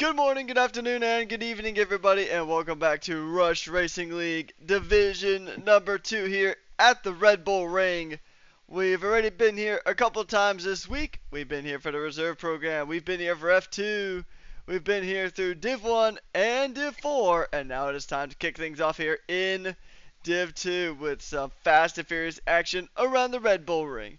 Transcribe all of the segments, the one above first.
Good morning, good afternoon, and good evening, everybody, and welcome back to Rush Racing League Division number 2 here at the Red Bull Ring. We've already been here a couple times this week. We've been here for the reserve program. We've been here for F2. We've been here through Div 1 and Div 4, and now it is time to kick things off here in Div 2 with some fast and furious action around the Red Bull Ring.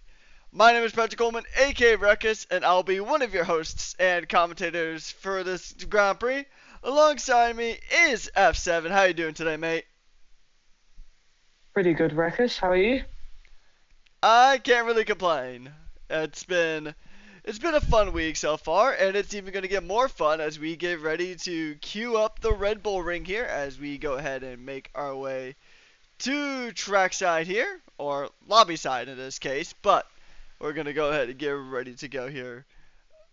My name is Patrick Coleman, aka Ruckus, and I'll be one of your hosts and commentators for this Grand Prix. Alongside me is F7. How you doing today, mate? Pretty good, Ruckus. How are you? I can't really complain. It's been a fun week so far, and it's even going to get more fun as we get ready to queue up the Red Bull Ring here as we go ahead and make our way to trackside here, or lobby side in this case, but we're going to go ahead and get ready to go here.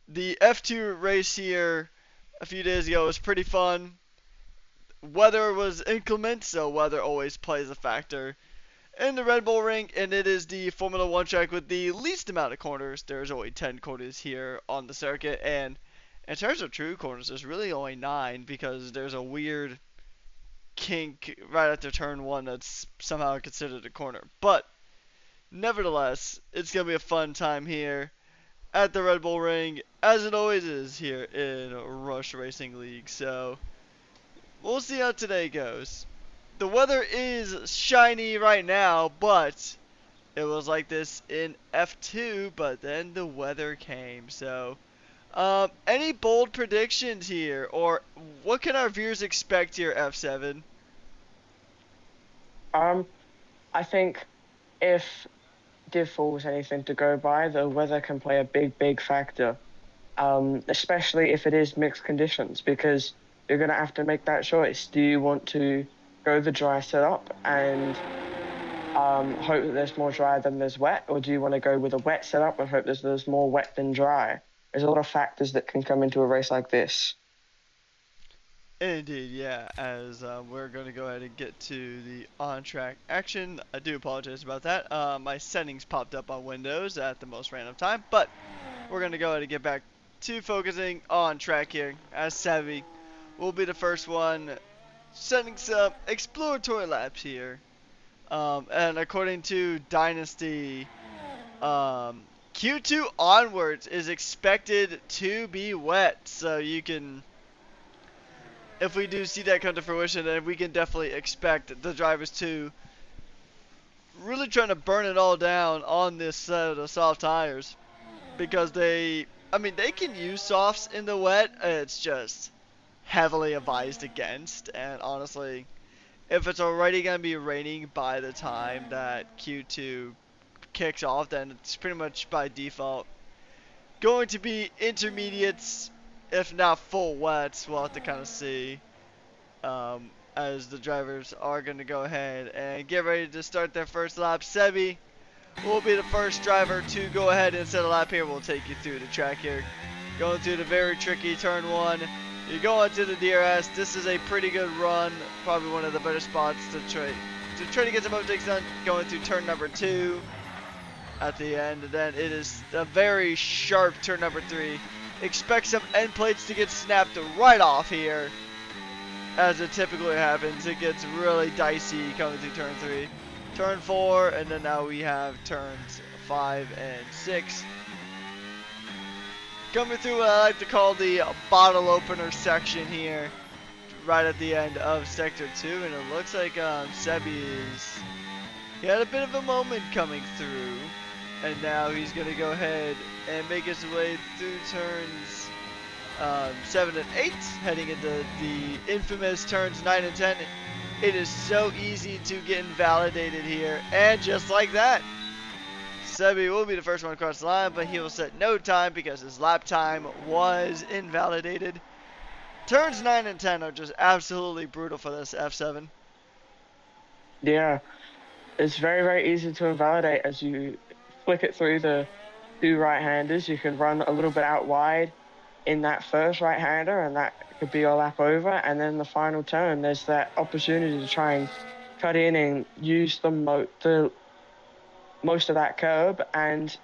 The F2 race here a few days ago was pretty fun. Weather was inclement, so weather always plays a factor in the Red Bull Ring, and it is the Formula 1 track with the least amount of corners. There's only 10 corners here on the circuit, and in terms of true corners, there's really only 9 because there's a weird kink right after turn 1 that's somehow considered a corner. But nevertheless, it's going to be a fun time here at the Red Bull Ring, as it always is here in Rush Racing League. So, we'll see how today goes. The weather is shiny right now, but it was like this in F2, but then the weather came. So, any bold predictions here, or what can our viewers expect here, F7? I think if Div 4 was anything to go by, the weather can play a big factor. Especially if it is mixed conditions, because you're gonna have to make that choice. Do you want to go the dry setup and hope that there's more dry than there's wet, or do you want to go with a wet setup and hope there's more wet than dry? There's a lot of factors that can come into a race like this. Indeed, yeah, as we're going to go ahead and get to the on-track action. I do apologize about that. My settings popped up on Windows at the most random time, but we're going to go ahead and get back to focusing on track here, as Savvy will be the first one setting some exploratory laps here. And according to Dynasty, Q2 onwards is expected to be wet, so you can, if we do see that come to fruition, then we can definitely expect the drivers to really trying to burn it all down on this set of the soft tires, because they can use softs in the wet. It's just heavily advised against, and honestly, if it's already going to be raining by the time that Q2 kicks off, then it's pretty much by default going to be intermediates, if not full wets. We'll have to kind of see, as the drivers are going to go ahead and get ready to start their first lap. Sebi will be the first driver to go ahead and set a lap here. We'll take you through the track here. Going through the very tricky turn 1. You're going to the DRS. This is a pretty good run. Probably one of the better spots to try to get some overtakes done. Going through turn number 2 at the end. And then it is a very sharp turn number 3. Expect some end plates to get snapped right off here, as it typically happens. It gets really dicey coming through turn 3. Turn 4, and then now we have turns 5 and 6. Coming through what I like to call the bottle opener section here, right at the end of Sector 2, and it looks like he had a bit of a moment coming through, and now he's going to go ahead and make his way through turns 7 and 8, heading into the infamous turns 9 and 10. It is so easy to get invalidated here, and just like that, Sebi will be the first one across the line, but he will set no time because his lap time was invalidated. Turns 9 and 10 are just absolutely brutal for this F7. Yeah, it's very easy to invalidate as you flick it through the 2 right-handers. You can run a little bit out wide in that first right-hander, and that could be your lap over. And then the final turn, there's that opportunity to try and cut in and use the most of that curb, and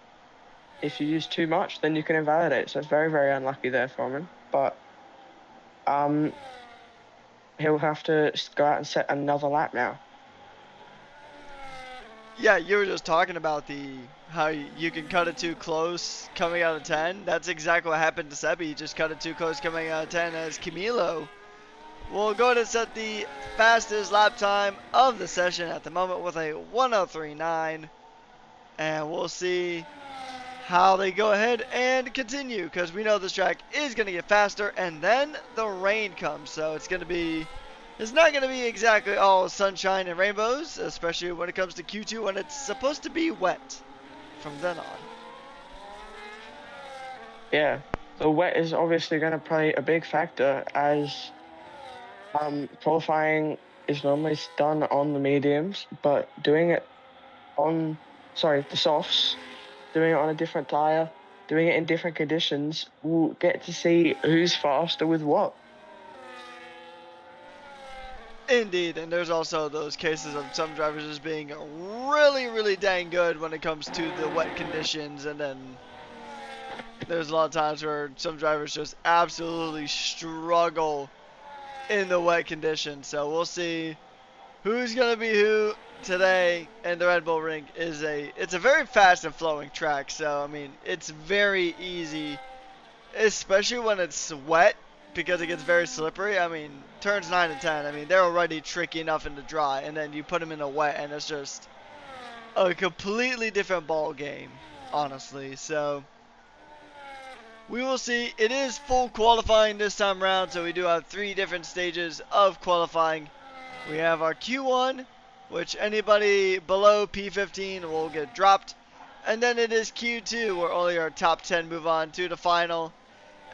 if you use too much, then you can invalidate. So it's very unlucky there for him. But he'll have to go out and set another lap now. Yeah, you were just talking about how you can cut it too close coming out of 10. That's exactly what happened to Sebi. He just cut it too close coming out of 10 as Camilo will go ahead and set the fastest lap time of the session at the moment with a 1:03.9. And we'll see how they go ahead and continue, because we know this track is going to get faster, and then the rain comes. So it's not going to be exactly all sunshine and rainbows, especially when it comes to Q2 when it's supposed to be wet from then on. Yeah, the wet is obviously going to play a big factor, as qualifying is normally done on the mediums, but doing it on, the softs, doing it on a different tire, doing it in different conditions, we'll get to see who's faster with what. Indeed, and there's also those cases of some drivers just being really, really dang good when it comes to the wet conditions, and then there's a lot of times where some drivers just absolutely struggle in the wet conditions. So we'll see who's gonna be who today. And the Red Bull Ring it's a very fast and flowing track. So I mean, it's very easy, especially when it's wet, because it gets very slippery. I mean, turns 9 and 10, I mean, they're already tricky enough in the dry, and then you put them in the wet, and it's just a completely different ball game, honestly. So we will see. It is full qualifying this time around, so we do have 3 different stages of qualifying. We have our Q1, which anybody below P15 will get dropped. And then it is Q2, where only our top 10 move on to the final.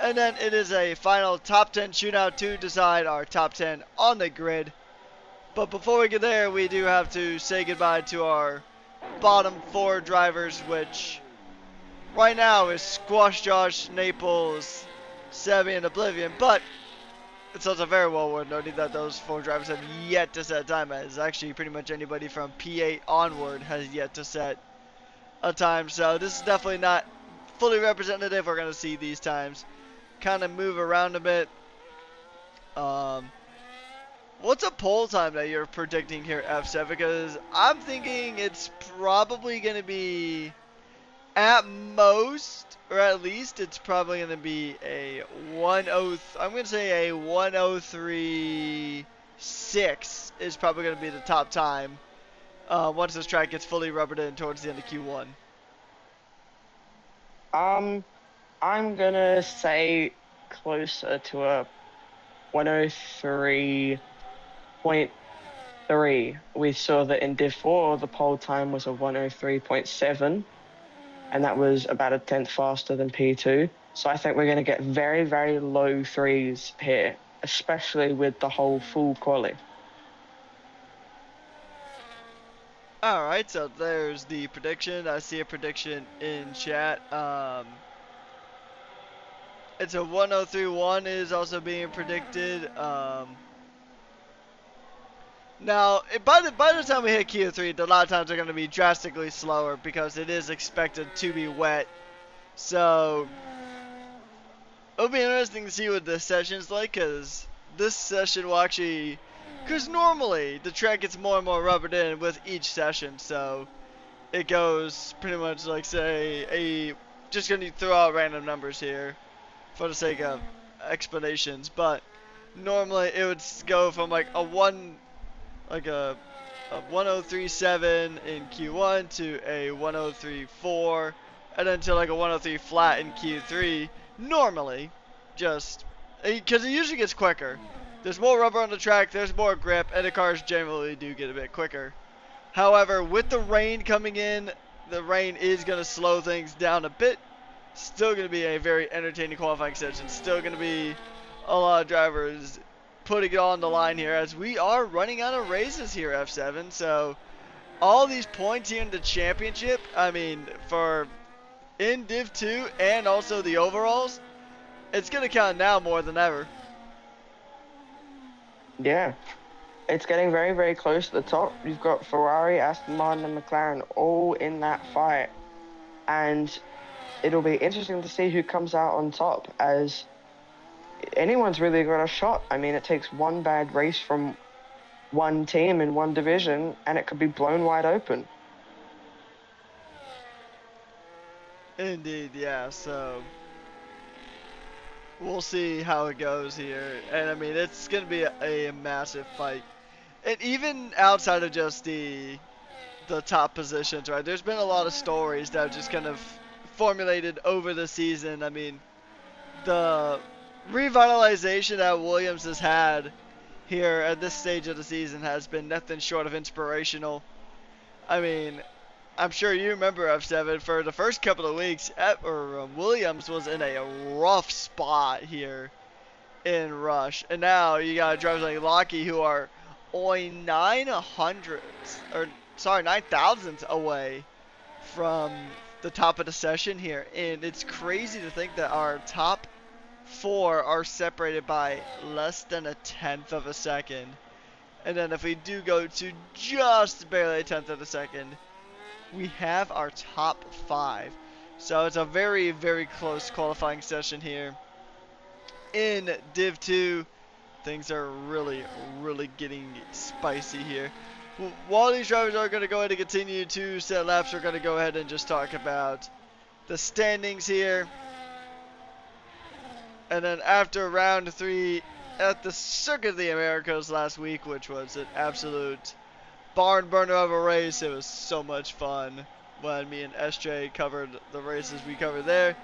And then it is a final top 10 shootout to decide our top 10 on the grid. But before we get there, we do have to say goodbye to our bottom 4 drivers, which right now is Squash Josh, Naples, Sebi, and Oblivion. But it's also very well worth noting that those 4 drivers have yet to set a time, as actually pretty much anybody from P8 onward has yet to set a time. So this is definitely not fully representative. We're going to see these times kind of move around a bit. What's a pole time that you're predicting here, F7? Because I'm thinking it's probably going to be, at most, or at least, it's probably going to be a 10. I'm going to say a 1:03.6 is probably going to be the top time once this track gets fully rubbered in towards the end of Q1. I'm gonna say closer to a 1:03.3. We saw that in Div 4 the pole time was a 1:03.7, and that was about a tenth faster than P2. So I think we're going to get very, very low threes here, especially with the whole full quali. Alright, so there's the prediction. I see a prediction in chat. It's a 1:03.1 is also being predicted. Now, by the time we hit Q3, a lot of times are going to be drastically slower because it is expected to be wet. So it'll be interesting to see what this session's like, because this session will actually, because normally the track gets more and more rubbered in with each session, so it goes pretty much like, say, just going to throw out random numbers here for the sake of explanations, but normally it would go from like a 1:03.7 in Q1 to a 1:03.4, and then to like a 1:03 flat in Q3 normally, just because it usually gets quicker. There's more rubber on the track, there's more grip, and the cars generally do get a bit quicker. However, with the rain coming in, the rain is going to slow things down a bit. Still going to be a very entertaining qualifying session. Still going to be a lot of drivers putting it on the line here, as we are running out of races here, F7. So all these points here in the championship, I mean, for in Div 2 and also the overalls, it's going to count now more than ever. Yeah, it's getting very, very close to the top. You've got Ferrari, Aston Martin, and McLaren all in that fight, and it'll be interesting to see who comes out on top, as anyone's really got a shot. I mean, it takes one bad race from one team in one division, and it could be blown wide open. Indeed, yeah. So we'll see how it goes here, and I mean it's gonna be a massive fight, and even outside of just the top positions, right? There's been a lot of stories that have just kind of formulated over the season. I mean, the revitalization that Williams has had here at this stage of the season has been nothing short of inspirational. I mean, I'm sure you remember F7 for the first couple of weeks, Williams was in a rough spot here in Rush, and now you got drivers like Lockie who are only 9,000 away from the top of the session here, and it's crazy to think that our top four are separated by less than a tenth of a second. And then if we do go to just barely a tenth of a second, we have our top five. So it's a very, very close qualifying session here in Div 2. Things are really, really getting spicy here. While these drivers are going to go ahead and continue to set laps, we're going to go ahead and just talk about the standings here. And then after round 3 at the Circuit of the Americas last week, which was an absolute barn burner of a race. It was so much fun when me and SJ covered the races we covered there.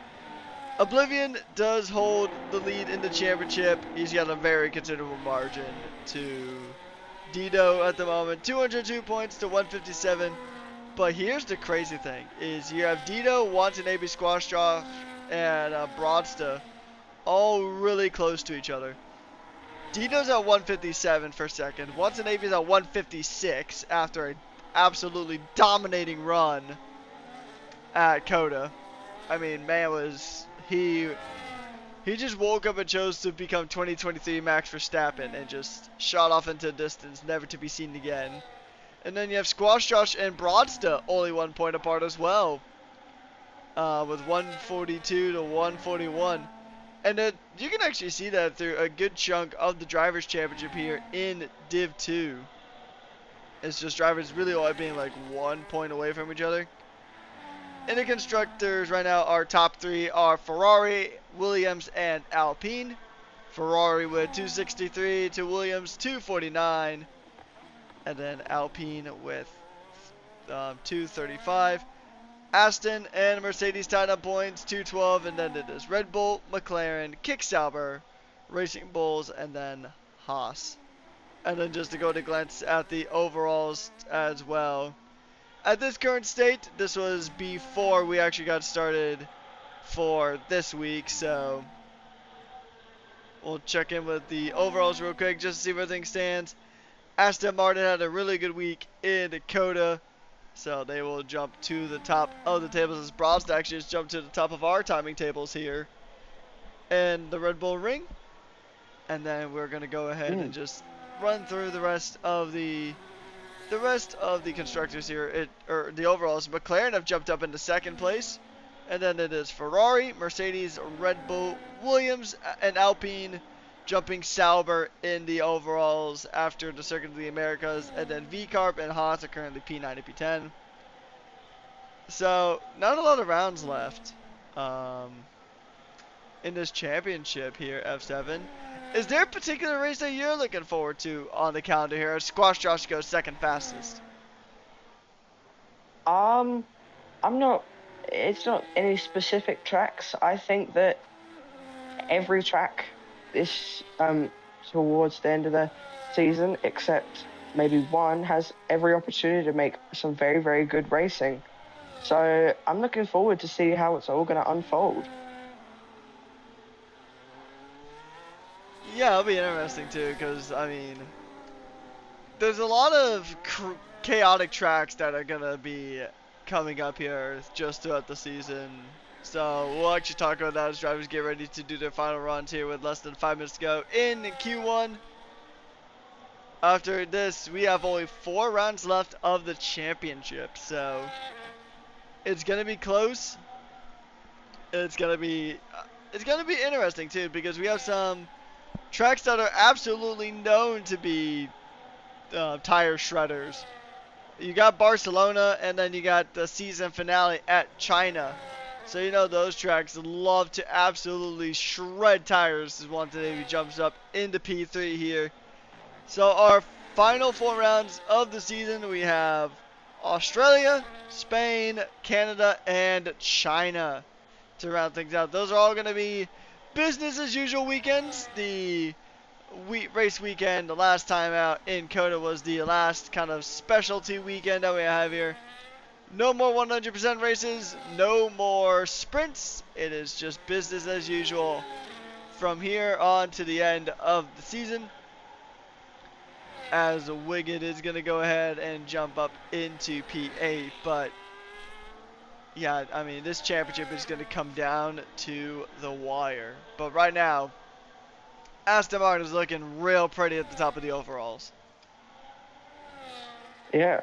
Oblivion does hold the lead in the championship. He's got a very considerable margin to Dido at the moment. 202 points to 157. But here's the crazy thing, is you have Dido, Watanabe, Squash Josh, and Broadsta all really close to each other. Dido's at 157 for second. Watanabe's at 156 after an absolutely dominating run at Coda. I mean, man, he just woke up and chose to become 2023 Max Verstappen and just shot off into distance, never to be seen again. And then you have Squash Josh and Broadsta only 1 point apart as well, with 142 to 141. And you can actually see that through a good chunk of the Drivers' Championship here in Div 2. It's just drivers really only being like 1 point away from each other. In the Constructors right now, our top 3 are Ferrari, Williams, and Alpine. Ferrari with 263 to Williams 249. And then Alpine with 235. Aston and Mercedes tied up points, 212, and then it is Red Bull, McLaren, Kick-Sauber, Racing Bulls, and then Haas. And then just to go to glance at the overalls as well. At this current state, this was before we actually got started for this week, so we'll check in with the overalls real quick just to see where things stand. Aston Martin had a really good week in Dakota, so they will jump to the top of the tables as Broadsta actually just jumped to the top of our timing tables here in the Red Bull Ring. And then we're going to go ahead and just run through the rest of the constructors here, or the overalls. McLaren have jumped up into second place, and then it is Ferrari, Mercedes, Red Bull, Williams, and Alpine jumping Sauber in the overalls after the Circuit of the Americas, and then V-Carb and Haas are currently P9 and P10. So not a lot of rounds left in this championship here, F7. Is there a particular race that you're looking forward to on the calendar here? Squash Josh goes second fastest. I'm not. It's not any specific tracks. I think that every track is towards the end of the season, except maybe one, has every opportunity to make some very, very good racing. So I'm looking forward to see how it's all going to unfold. Yeah, it'll be interesting too, because I mean, there's a lot of chaotic tracks that are gonna be coming up here just throughout the season. So we'll actually talk about that as drivers get ready to do their final runs here with less than 5 minutes to go in Q1. After this, we have only 4 rounds left of the championship, so it's gonna be close. It's gonna be it's going to be interesting too because we have some tracks that are absolutely known to be tire shredders. You got Barcelona, and then you got the season finale at China. So you know those tracks love to absolutely shred tires as Watan jumps up into P3 here. So our final 4 rounds of the season, we have Australia, Spain, Canada, and China to round things out. Those are all going to be business as usual weekends. The race weekend, the last time out in COTA was the last kind of specialty weekend that we have here. No more 100% races, no more sprints. It is just business as usual from here on to the end of the season. As Wiggett is going to go ahead and jump up into P8. But yeah, I mean, this championship is going to come down to the wire. But right now, Aston Martin is looking real pretty at the top of the overalls. Yeah.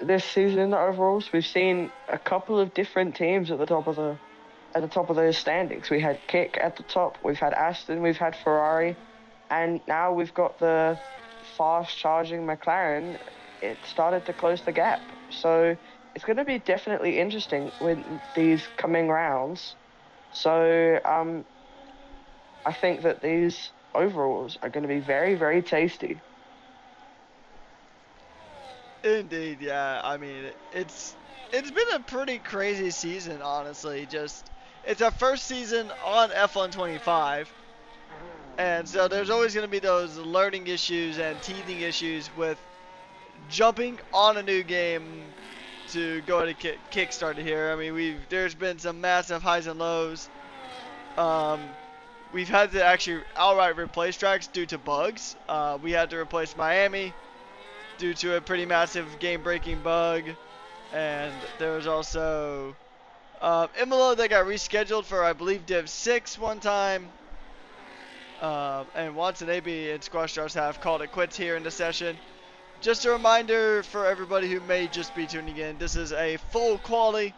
This season in the overalls, we've seen a couple of different teams at the top of those standings. We had Kick at the top, we've had Aston, we've had Ferrari, and now we've got the fast charging McLaren. It started to close the gap. So it's going to be definitely interesting with these coming rounds. So I think that these overalls are going to be very, very tasty. Indeed, yeah. I mean, it's been a pretty crazy season, honestly. Just it's our first season on F125, and so there's always going to be those learning issues and teething issues with jumping on a new game to go to kickstart it here. I mean, there's been some massive highs and lows. We've had to actually outright replace tracks due to bugs. We had to replace Miami due to a pretty massive game-breaking bug, and there was also Imola that got rescheduled for, I believe, Div 6 one time. And Watanabe and Squash Stars have called it quits here in the session. Just a reminder for everybody who may just be tuning in, this is a full quali,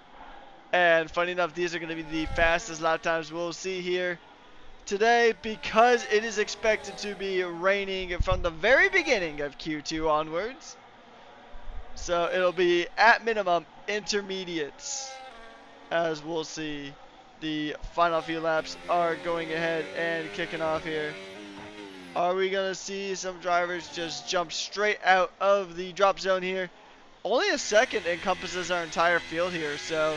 and funny enough, these are going to be the fastest lap times we'll see here today because it is expected to be raining from the very beginning of Q2 onwards. So it'll be at minimum intermediates, as we'll see. The final few laps are going ahead and kicking off here. Are we going to see some drivers just jump straight out of the drop zone here? Only a second encompasses our entire field here, so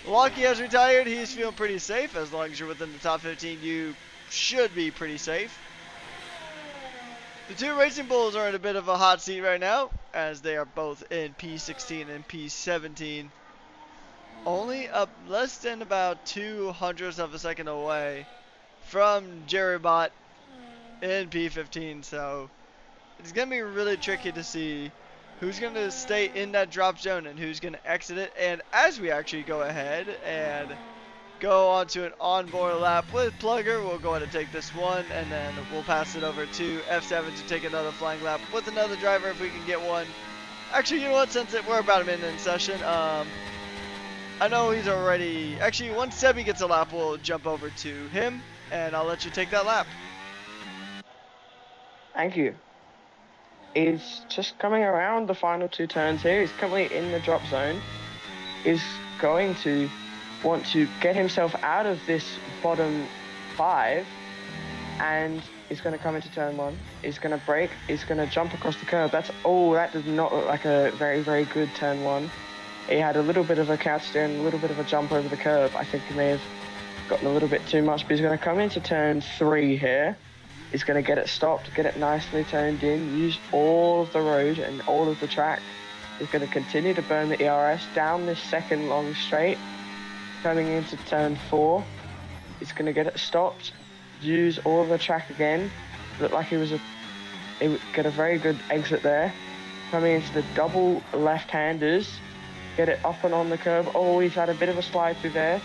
Lucky has retired. He's feeling pretty safe. As long as you're within the top 15, you should be pretty safe. The two Racing Bulls are in a bit of a hot seat right now, as they are both in P16 and P17. Only up less than about 200ths of a second away from Jerry Bott in P15, so it's going to be really tricky to see who's going to stay in that drop zone and who's going to exit it. And as we actually go ahead and go on to an onboard lap with Plugger, we'll go ahead and take this one, and then we'll pass it over to F7 to take another flying lap with another driver if we can get one. Actually, you know what, since we're about a minute in session, I know he's already, actually once Sebi gets a lap, we'll jump over to him, and I'll let you take that lap. Thank you. He's just coming around the final two turns here. He's currently in the drop zone. He's going to want to get himself out of this bottom 5, and he's going to come into turn 1. He's going to brake. He's going to jump across the curb. That does not look like a very, very good turn 1. He had a little bit of a catch steer and a little bit of a jump over the curb. I think he may have gotten a little bit too much, but he's going to come into turn 3 here. He's going to get it stopped, get it nicely turned in, use all of the road and all of the track. He's going to continue to burn the ERS down this second long straight. Coming into turn 4, he's going to get it stopped, use all of the track again. Looked like he would get a very good exit there. Coming into the double left-handers, get it up and on the curb. Oh, he's had a bit of a slide through there.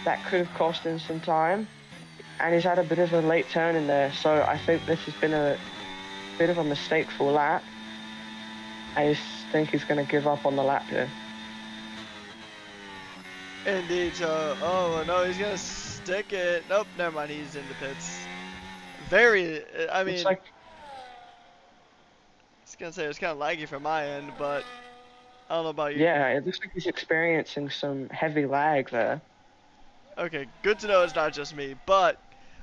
That could have cost him some time. And he's had a bit of a late turn in there, so I think this has been a bit of a mistake-full lap. I think he's going to give up on the lap here. Indeed, so, oh no, he's going to ticket. Nope, never mind. He's in the pits. Very, I It's mean, like, I was gonna say it's kind of laggy from my end, but I don't know about you. yeah, it looks like he's experiencing some heavy lag there. Okay, good to know it's not just me. But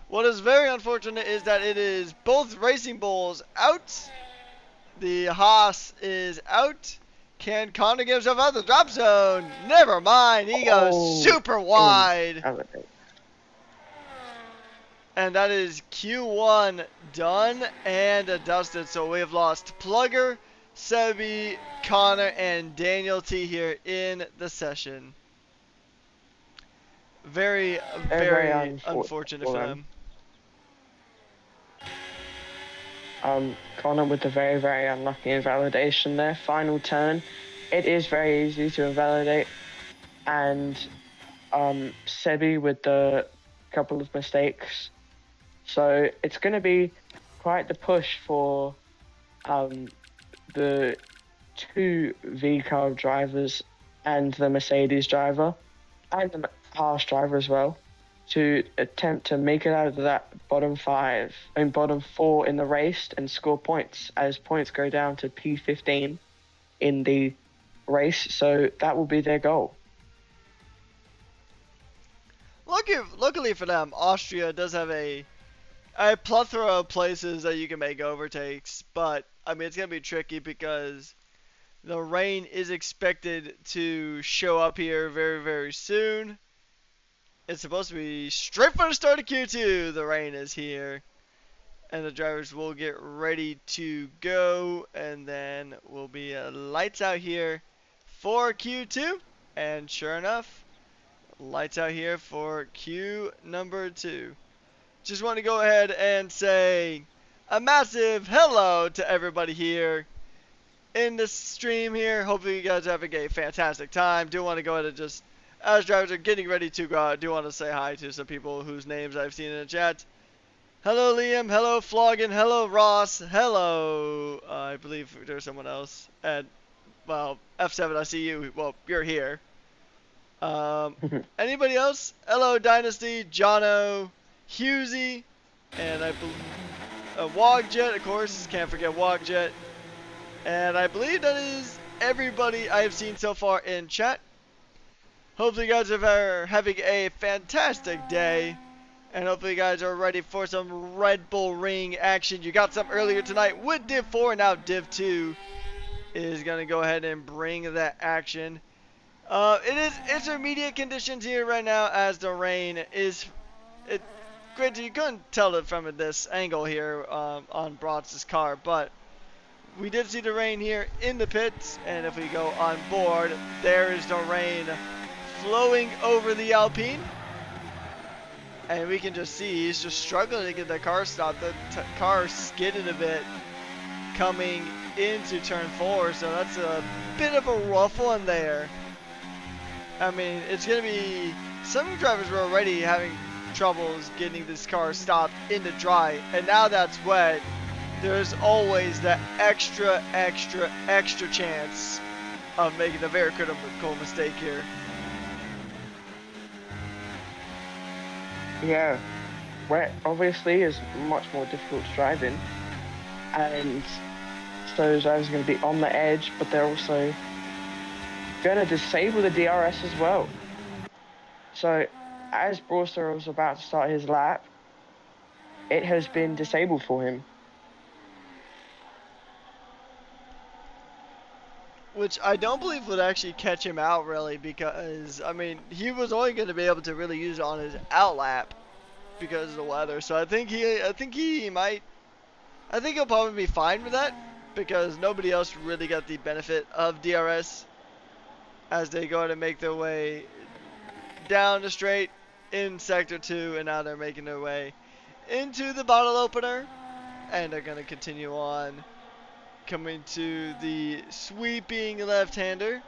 what is very unfortunate is that it is both Racing Bulls out. The Haas is out. Can Connor get himself out of the drop zone? Never mind. He goes Oh, super wide. invalidate. And that is Q1 done and dusted. So we have lost Plugger, Sebi, Connor, and Daniel T here in the session. Very, Very very unfortunate unfortunate for for them. them. Connor with the very, very unlucky invalidation there. Final turn. It is very easy to invalidate. And Sebi with the couple of mistakes. So it's going to be quite the push for the two V-car drivers and the Mercedes driver and the Haas driver as well to attempt to make it out of that bottom four in the race and score points as points go down to P15 in the race. So that will be their goal. Luckily for them, Austria does have a plethora of places that you can make overtakes, but I mean it's gonna be tricky because the rain is expected to show up here very, very soon. It's supposed to be straight from the start of Q2. The rain is here, and the drivers will get ready to go, and then we'll be lights out here for Q2. And sure enough, lights out here for Q number 2. Just want to go ahead and say a massive hello to everybody here in this stream here. Hopefully you guys are having a fantastic time. Do want to go ahead and just, as drivers are getting ready to go out, do want to say hi to some people whose names I've seen in the chat. Hello Liam, hello Floggin, hello Ross, hello, I believe there's someone else. And, well, F7, I see you. Well, you're here. Anybody else? Hello Dynasty, Jono, Husey, and I believe Wogjet, of course. Can't forget Wogjet. And I believe that is everybody I've seen so far in chat. Hopefully you guys are having a fantastic day. And hopefully you guys are ready for some Red Bull Ring action. You got some earlier tonight with Div 4. And now Div 2 is going to go ahead and bring that action. It is intermediate conditions here right now as the rain is... Granted, you couldn't tell it from this angle here on Brotz's car, but we did see the rain here in the pits, and if we go on board, there is the rain flowing over the Alpine, and we can just see he's just struggling to get the car stopped. The car skidded a bit coming into turn 4, so that's a bit of a rough one there. I mean, it's going to be... Some drivers were already having troubles getting this car stopped in the dry, and now that's wet. There's always that extra chance of making a very critical mistake here. Yeah, wet obviously is much more difficult to drive in, and so drivers are going to be on the edge, but they're also going to disable the DRS as well. So as Brewster was about to start his lap, it has been disabled for him. Which I don't believe would actually catch him out really, because I mean he was only going to be able to really use it on his out lap because of the weather. So I think he'll probably be fine with that because nobody else really got the benefit of DRS as they go to make their way down the straight in sector 2, and now they're making their way into the bottle opener, and they're going to continue on. Coming to the sweeping left-hander.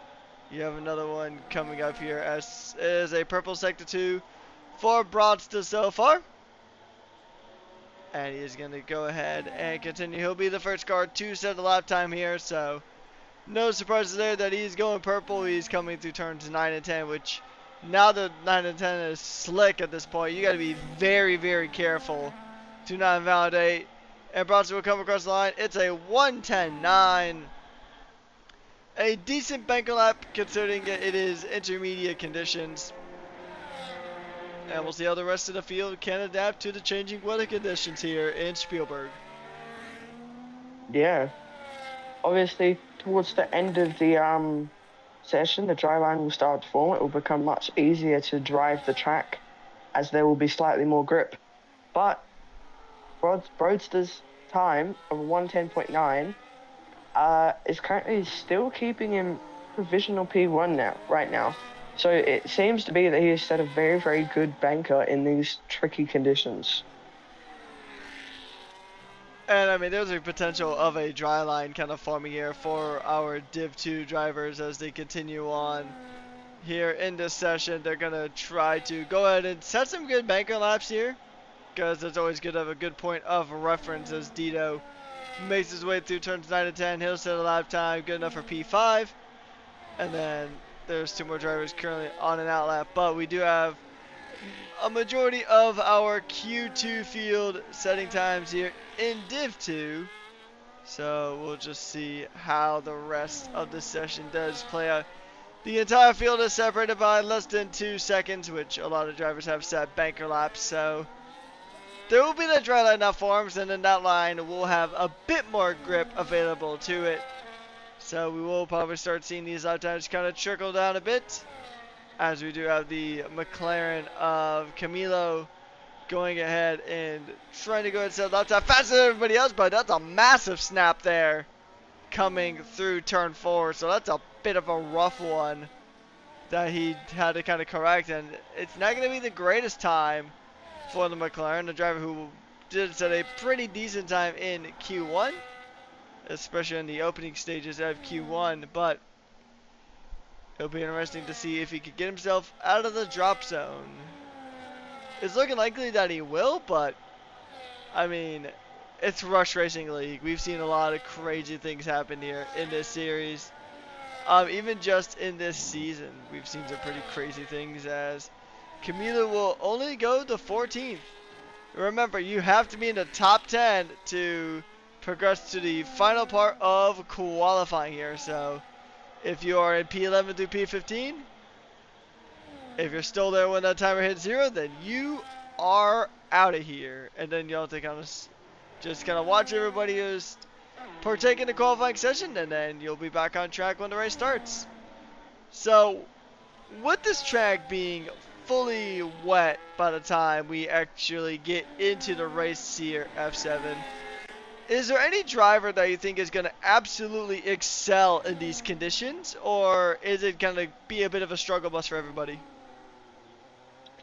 You have another one coming up here as a purple sector 2 for Broadster so far. And he's going to go ahead and continue. He'll be the first car to set the lap time here, so no surprises there that he's going purple. He's coming through turns 9 and 10, which Now the 9 and 10 is slick at this point. You got to be very, very careful. Do not invalidate. And Bronson will come across the line. It's a 110.9. A decent banker lap considering it is intermediate conditions. And we'll see how the rest of the field can adapt to the changing weather conditions here in Spielberg. Yeah. Obviously, towards the end of the session, the dry line will start to form. It will become much easier to drive the track as there will be slightly more grip. But Roadster's time of 110.9 is currently still keeping him provisional P1 right now. So it seems to be that he has set a very, very good banker in these tricky conditions. And I mean, there's a potential of a dry line kind of forming here for our Div 2 drivers as they continue on here in this session. They're going to try to go ahead and set some good banker laps here, because it's always good to have a good point of reference as Dito makes his way through turns 9 and 10. He'll set a lap time good enough for P5. And then there's two more drivers currently on an out lap. But we do have a majority of our Q2 field setting times here in Div 2. So we'll just see how the rest of the session does play out. The entire field is separated by less than 2 seconds, which a lot of drivers have set banker laps. So there will be that dry line that forms, and then that line will have a bit more grip available to it. So we will probably start seeing these lap times kind of trickle down a bit, as we do have the McLaren of Camilo going ahead and trying to go ahead and set lap time faster than everybody else, but that's a massive snap there coming through turn 4. So that's a bit of a rough one that he had to kind of correct, and it's not going to be the greatest time for the McLaren, the driver who did set a pretty decent time in Q1, especially in the opening stages of Q1, but it'll be interesting to see if he could get himself out of the drop zone. It's looking likely that he will, but I mean, it's Rush Racing League. We've seen a lot of crazy things happen here in this series. Even just in this season, we've seen some pretty crazy things, as Camilo will only go to 14th. Remember, you have to be in the top 10 to progress to the final part of qualifying here. So if you are in P11 through P15, if you're still there when that timer hits 0, then you are out of here. And then you'll have to just kind of watch everybody who's partake in the qualifying session, and then you'll be back on track when the race starts. So with this track being fully wet by the time we actually get into the race here, F7, is there any driver that you think is going to absolutely excel in these conditions, or is it going to be a bit of a struggle bus for everybody?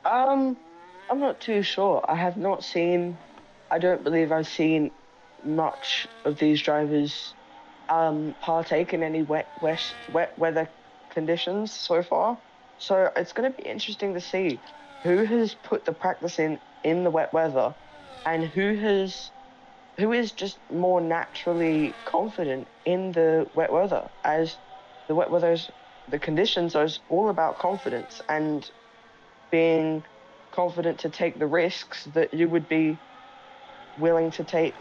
I'm not too sure. I don't believe I've seen much of these drivers partake in any wet weather conditions so far. So it's going to be interesting to see who has put the practice in the wet weather, and who is just more naturally confident in the wet weather, as the conditions are all about confidence and being confident to take the risks that you would be willing to take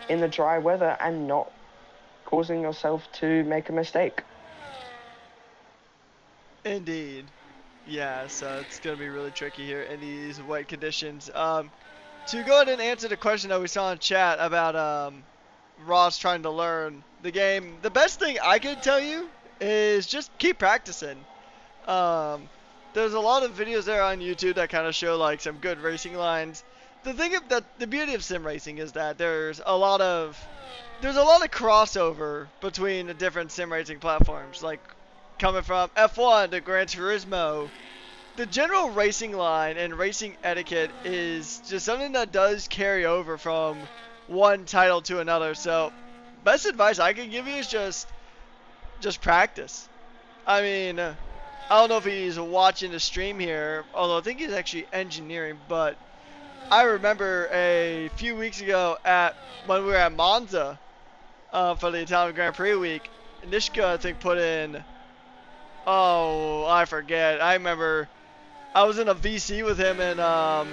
in the dry weather and not causing yourself to make a mistake. Indeed. Yeah, so it's going to be really tricky here in these wet conditions. To go ahead and answer the question that we saw in chat about Ross trying to learn the game, the best thing I can tell you is just keep practicing. There's a lot of videos there on YouTube that kind of show like some good racing lines. The beauty of sim racing is that there's a lot of crossover between the different sim racing platforms, like coming from F1 to Gran Turismo. The general racing line and racing etiquette is just something that does carry over from one title to another. So best advice I can give you is just practice. I mean, I don't know if he's watching the stream here, although I think he's actually engineering, but I remember a few weeks ago when we were at Monza for the Italian Grand Prix week, Nishka, I think, put in, oh, I forget. I remember I was in a VC with him and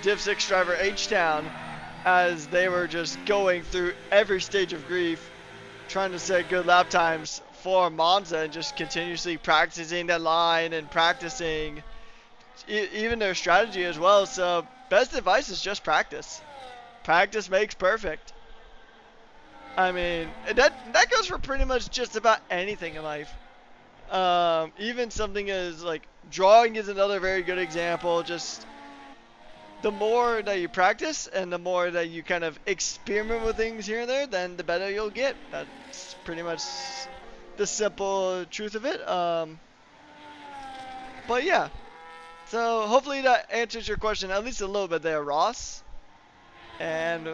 Div 6 driver H-Town as they were just going through every stage of grief, trying to set good lap times for Monza and just continuously practicing that line and practicing even their strategy as well. So best advice is just practice. Practice makes perfect. I mean, that goes for pretty much just about anything in life. Even something as like drawing is another very good example. Just the more that you practice and the more that you kind of experiment with things here and there, then the better you'll get. That's pretty much the simple truth of it. But yeah, so hopefully that answers your question at least a little bit there, Ross. And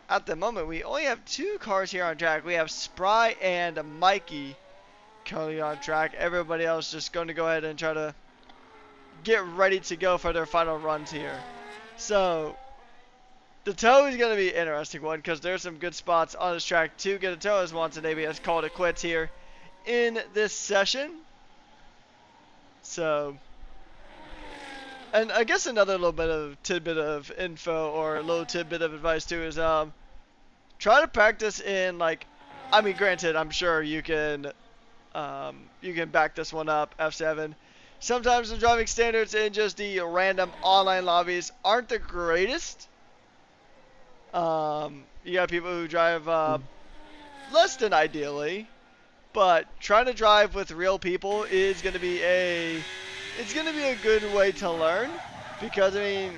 at the moment, we only have 2 cars here on track. We have Spry and Mikey currently on track. Everybody else just going to go ahead and try to get ready to go for their final runs here. So the tow is going to be an interesting one because there's some good spots on this track to get a tow, as Watan maybe has called it quits here in this session. So, and I guess another little bit of tidbit of info or a little tidbit of advice too is try to practice in like, I mean, granted, I'm sure you can back this one up, F7. Sometimes the driving standards in just the random online lobbies aren't the greatest. You got people who drive less than ideally, but trying to drive with real people is going to be a good way to learn, because I mean,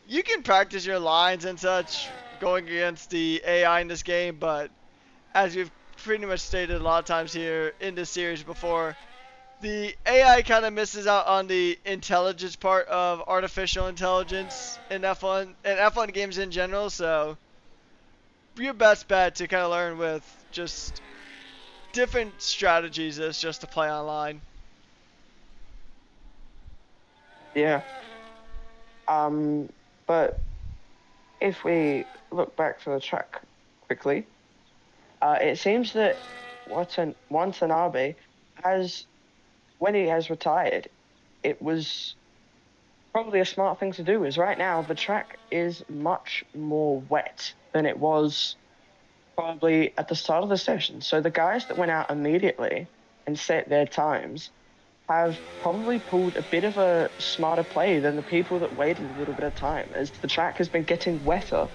you can practice your lines and such going against the AI in this game, but as we've pretty much stated a lot of times here in this series before, the AI kind of misses out on the intelligence part of artificial intelligence in F1 and F1 games in general. So your best bet to kind of learn with just different strategies is just to play online. Yeah. But if we look back to the track quickly, it seems that Watanabe has, when he has retired, it was probably a smart thing to do, is right now the track is much more wet than it was probably at the start of the session. So the guys that went out immediately and set their times have probably pulled a bit of a smarter play than the people that waited a little bit of time, as the track has been getting wetter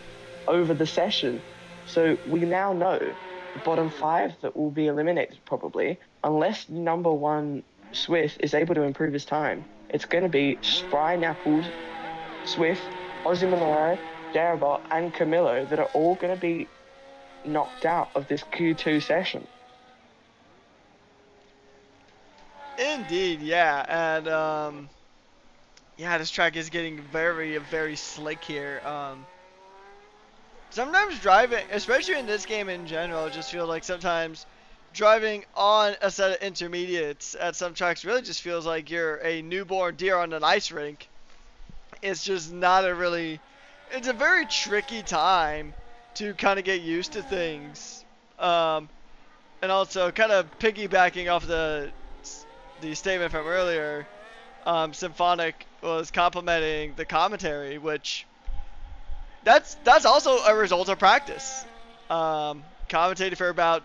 over the session. So we now know the bottom 5 that will be eliminated probably, unless number 1 Swift is able to improve his time. It's going to be Spry, Naples, Swift, Ozzy Monaro, Darabot, and Camillo that are all going to be knocked out of this Q2 session. Indeed, yeah, and yeah, this track is getting very, very slick here. Sometimes driving, especially in this game in general, just feel like sometimes driving on a set of intermediates at some tracks really just feels like you're a newborn deer on an ice rink. It's just not a really, it's a very tricky time to kind of get used to things. And also kind of piggybacking off the statement from earlier, Symphonic was complimenting the commentary, which that's also a result of practice. Commentated for about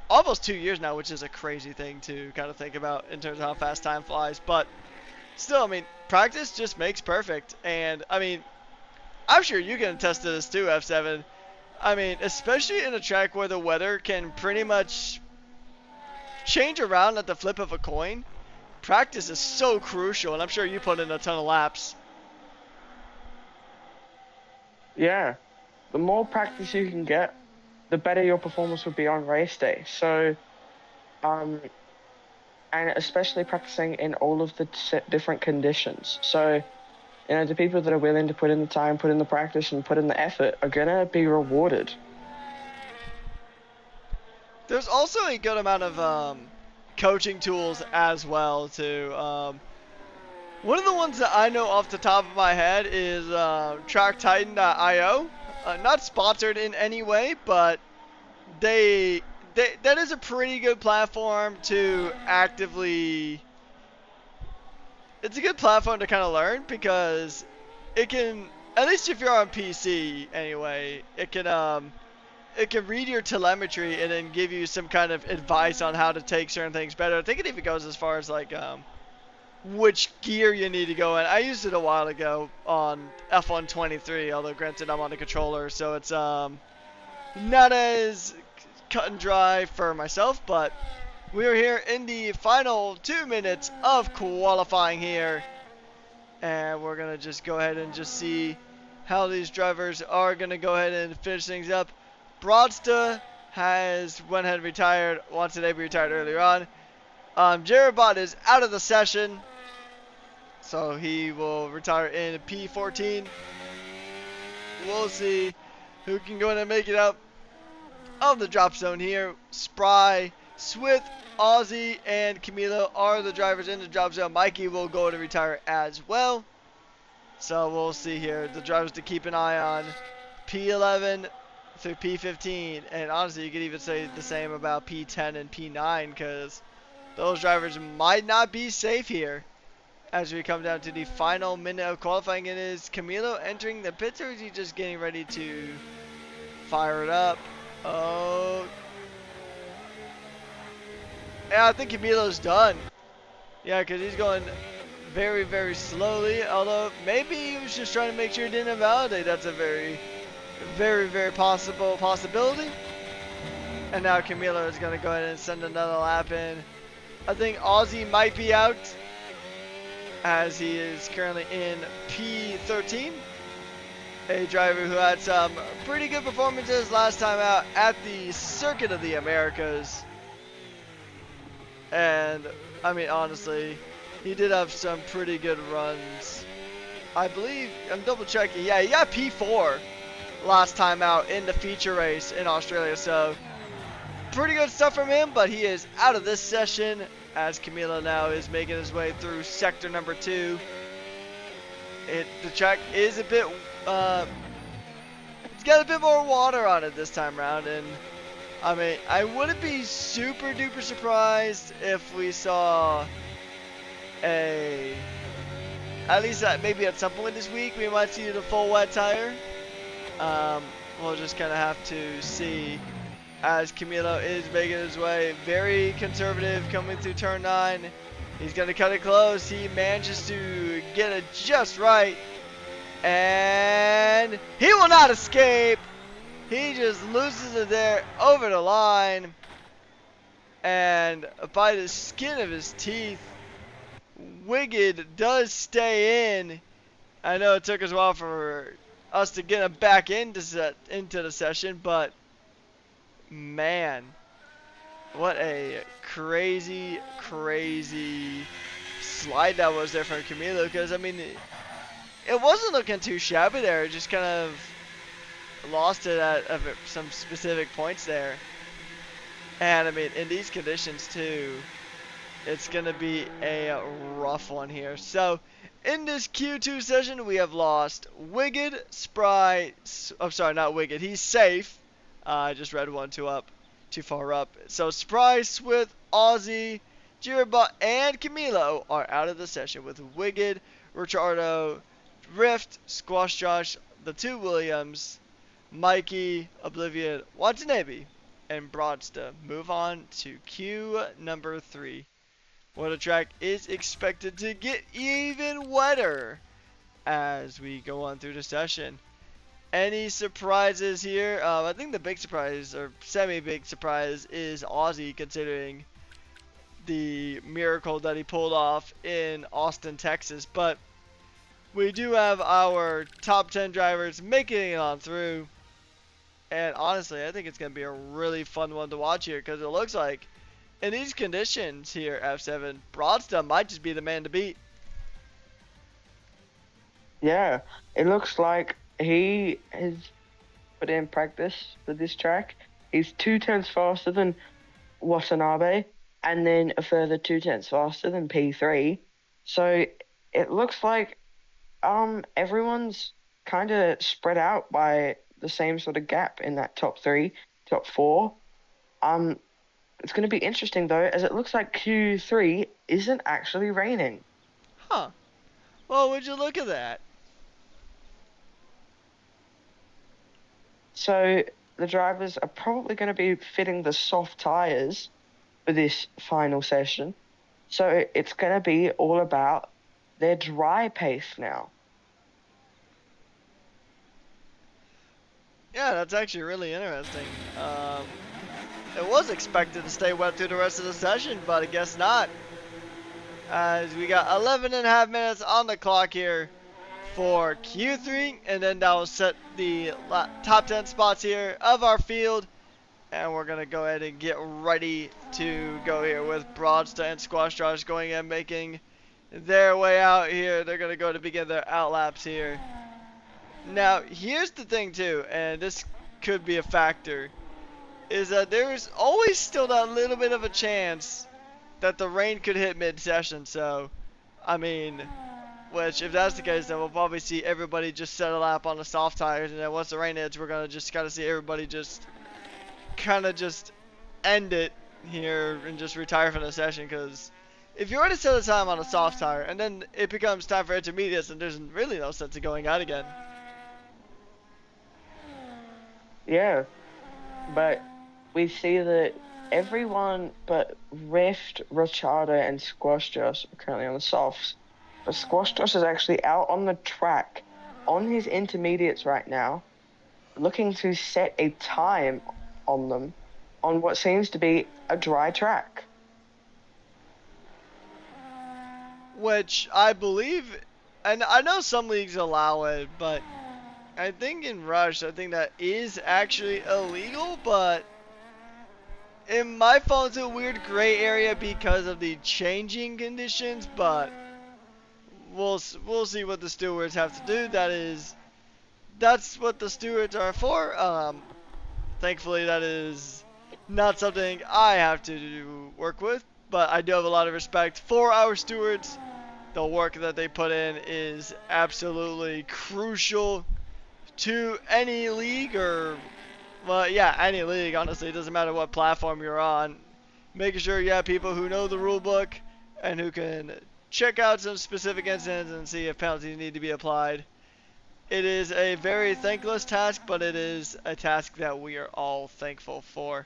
almost 2 years now, which is a crazy thing to kind of think about in terms of how fast time flies. But still, I mean, practice just makes perfect. And I mean, I'm sure you can attest to this too, F7. I mean, especially in a track where the weather can pretty much change around at the flip of a coin, practice is so crucial, and I'm sure you put in a ton of laps. Yeah, the more practice you can get, the better your performance would be on race day. So, and especially practicing in all of the different conditions. So, you know, the people that are willing to put in the time, put in the practice, and put in the effort are gonna be rewarded. There's also a good amount of coaching tools as well too. One of the ones that I know off the top of my head is TrackTitan.io. Not sponsored in any way, but that is a pretty good platform to actively. it's a good platform to kind of learn because it can, at least if you're on PC anyway, it can read your telemetry and then give you some kind of advice on how to take certain things better. I think it even goes as far as like which gear you need to go in. I used it a while ago on F123, although granted I'm on a controller, so it's not as cut and dry for myself, but we are here in the final 2 minutes of qualifying here, and we're gonna just go ahead and just see how these drivers are gonna go ahead and finish things up. Broadsta has went ahead and retired. Watan retired earlier on. Jerabot is out of the session, so he will retire in P14. We'll see who can go in and make it out of the drop zone here. Spry, Swith, Ozzy, and Camilo are the drivers in the drop zone. Mikey will go to retire as well. So we'll see here. The drivers to keep an eye on: P11 through P15. And honestly, you could even say the same about P10 and P9 because those drivers might not be safe here. As we come down to the final minute of qualifying, it is Camilo entering the pits, or is he just getting ready to fire it up? Oh. Yeah, I think Camilo's done. Yeah, because he's going very, very slowly. Although, maybe he was just trying to make sure he didn't invalidate. That's a very, very, very possibility. And now Camilo is going to go ahead and send another lap in. I think Ozzy might be out, as he is currently in P13. A driver who had some pretty good performances last time out at the Circuit of the Americas. And, I mean, honestly, he did have some pretty good runs. I believe, I'm double checking, yeah, he got P4 last time out in the feature race in Australia. So, pretty good stuff from him, but he is out of this session as Camilo now is making his way through sector number 2. The track is a bit, it's got a bit more water on it this time around, and I mean, I wouldn't be super duper surprised if we saw at least maybe at some point this week, we might see the full wet tire. We'll just kind of have to see as Camilo is making his way. Very conservative coming through turn 9. He's going to cut it close. He manages to get it just right. And he will not escape. He just loses it there over the line. And by the skin of his teeth, Wigged does stay in. I know it took us a while for us to get him back into the session, but man, what a crazy, crazy slide that was there from Camilo. Because, I mean, it wasn't looking too shabby there. It just kind of lost it at some specific points there. And, I mean, in these conditions, too, it's going to be a rough one here. So, in this Q2 session, we have lost Wigged, Spry. I'm sorry, not Wigged. He's safe. I just read one too far up. So Spry, Swith, Ozzy, Jirabot, and Camilo are out of the session, with Wigged, Ricciardo, Rift, Squash Josh, the 2 Williams, Mikey, Oblivion, Watanabe, and Broadsta move on to Q number 3. Where the track is expected to get even wetter as we go on through the session. Any surprises here? I think the big surprise, or semi-big surprise, is Ozzy, considering the miracle that he pulled off in Austin, Texas. But we do have our top 10 drivers making it on through. And honestly, I think it's going to be a really fun one to watch here, because it looks like in these conditions here, F7, Broadsta might just be the man to beat. Yeah, it looks like he has put in practice for this track. He's 2/10 faster than Watanabe, and then a further 2/10 faster than P3. So it looks like everyone's kind of spread out by the same sort of gap in that top 3, top 4. It's going to be interesting though, as it looks like Q3 isn't actually raining. Huh. Well, would you look at that? So the drivers are probably going to be fitting the soft tires for this final session. So it's going to be all about their dry pace now. Yeah, that's actually really interesting. It was expected to stay wet through the rest of the session, but I guess not. As we got 11 and a half minutes on the clock here for Q3, and then that will set the top 10 spots here of our field. And we're going to go ahead and get ready to go here with Broadsta and Squash Josh going and making their way out here. They're going to go to begin their outlaps here. Now, here's the thing too, and this could be a factor, is that there's always still that little bit of a chance that the rain could hit mid-session. So, I mean, which if that's the case, then we'll probably see everybody just set a lap on the soft tires, and then once the rain hits, we're going to just kind of see everybody just kind of just end it here and just retire from the session. Because if you already set a time on a soft tire and then it becomes time for intermediates, then there's really no sense of going out again. Yeah, but we see that everyone but Rift, Rachada, and Squash Josh are currently on the softs. But Squash Josh is actually out on the track on his intermediates right now, looking to set a time on them on what seems to be a dry track. Which I believe, and I know some leagues allow it, but I think in Rush, I think that is actually illegal, but it might fall into a weird gray area because of the changing conditions, but we'll see what the stewards have to do. That's what the stewards are for. Thankfully, that is not something I have to work with, but I do have a lot of respect for our stewards. The work that they put in is absolutely crucial to any league, or, well, yeah, any league, honestly. It doesn't matter what platform you're on. Making sure you have people who know the rule book and who can check out some specific incidents and see if penalties need to be applied. It is a very thankless task, but it is a task that we are all thankful for.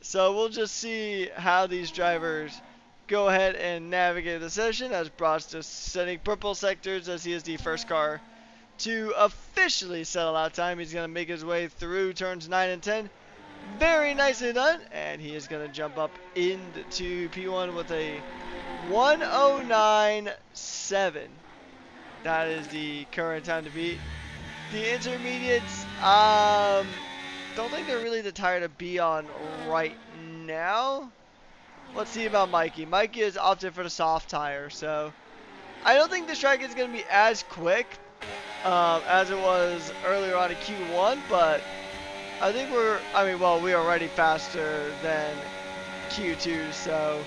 So we'll just see how these drivers go ahead and navigate the session, as Broad's just setting purple sectors as he is the first car to officially settle out time. He's going to make his way through turns 9 and 10. Very nicely done. And he is going to jump up into P1 with a 109.7. That is the current time to beat. The intermediates, don't think they're really the tire to be on right now. Let's see about Mikey. Mikey is opted for the soft tire, so I don't think this track is going to be as quick as it was earlier on in Q1, but I think we are already faster than Q2, so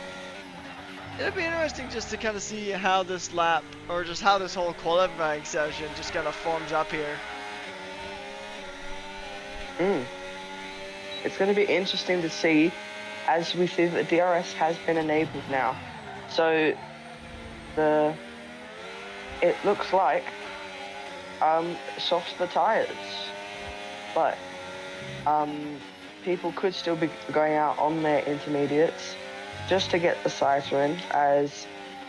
it'll be interesting just to kind of see how this lap, or just how this whole qualifying session just kind of forms up here. It's going to be interesting to see, as we see that the DRS has been enabled now. So it looks like softs the tires, but people could still be going out on their intermediates just to get the sighter in, as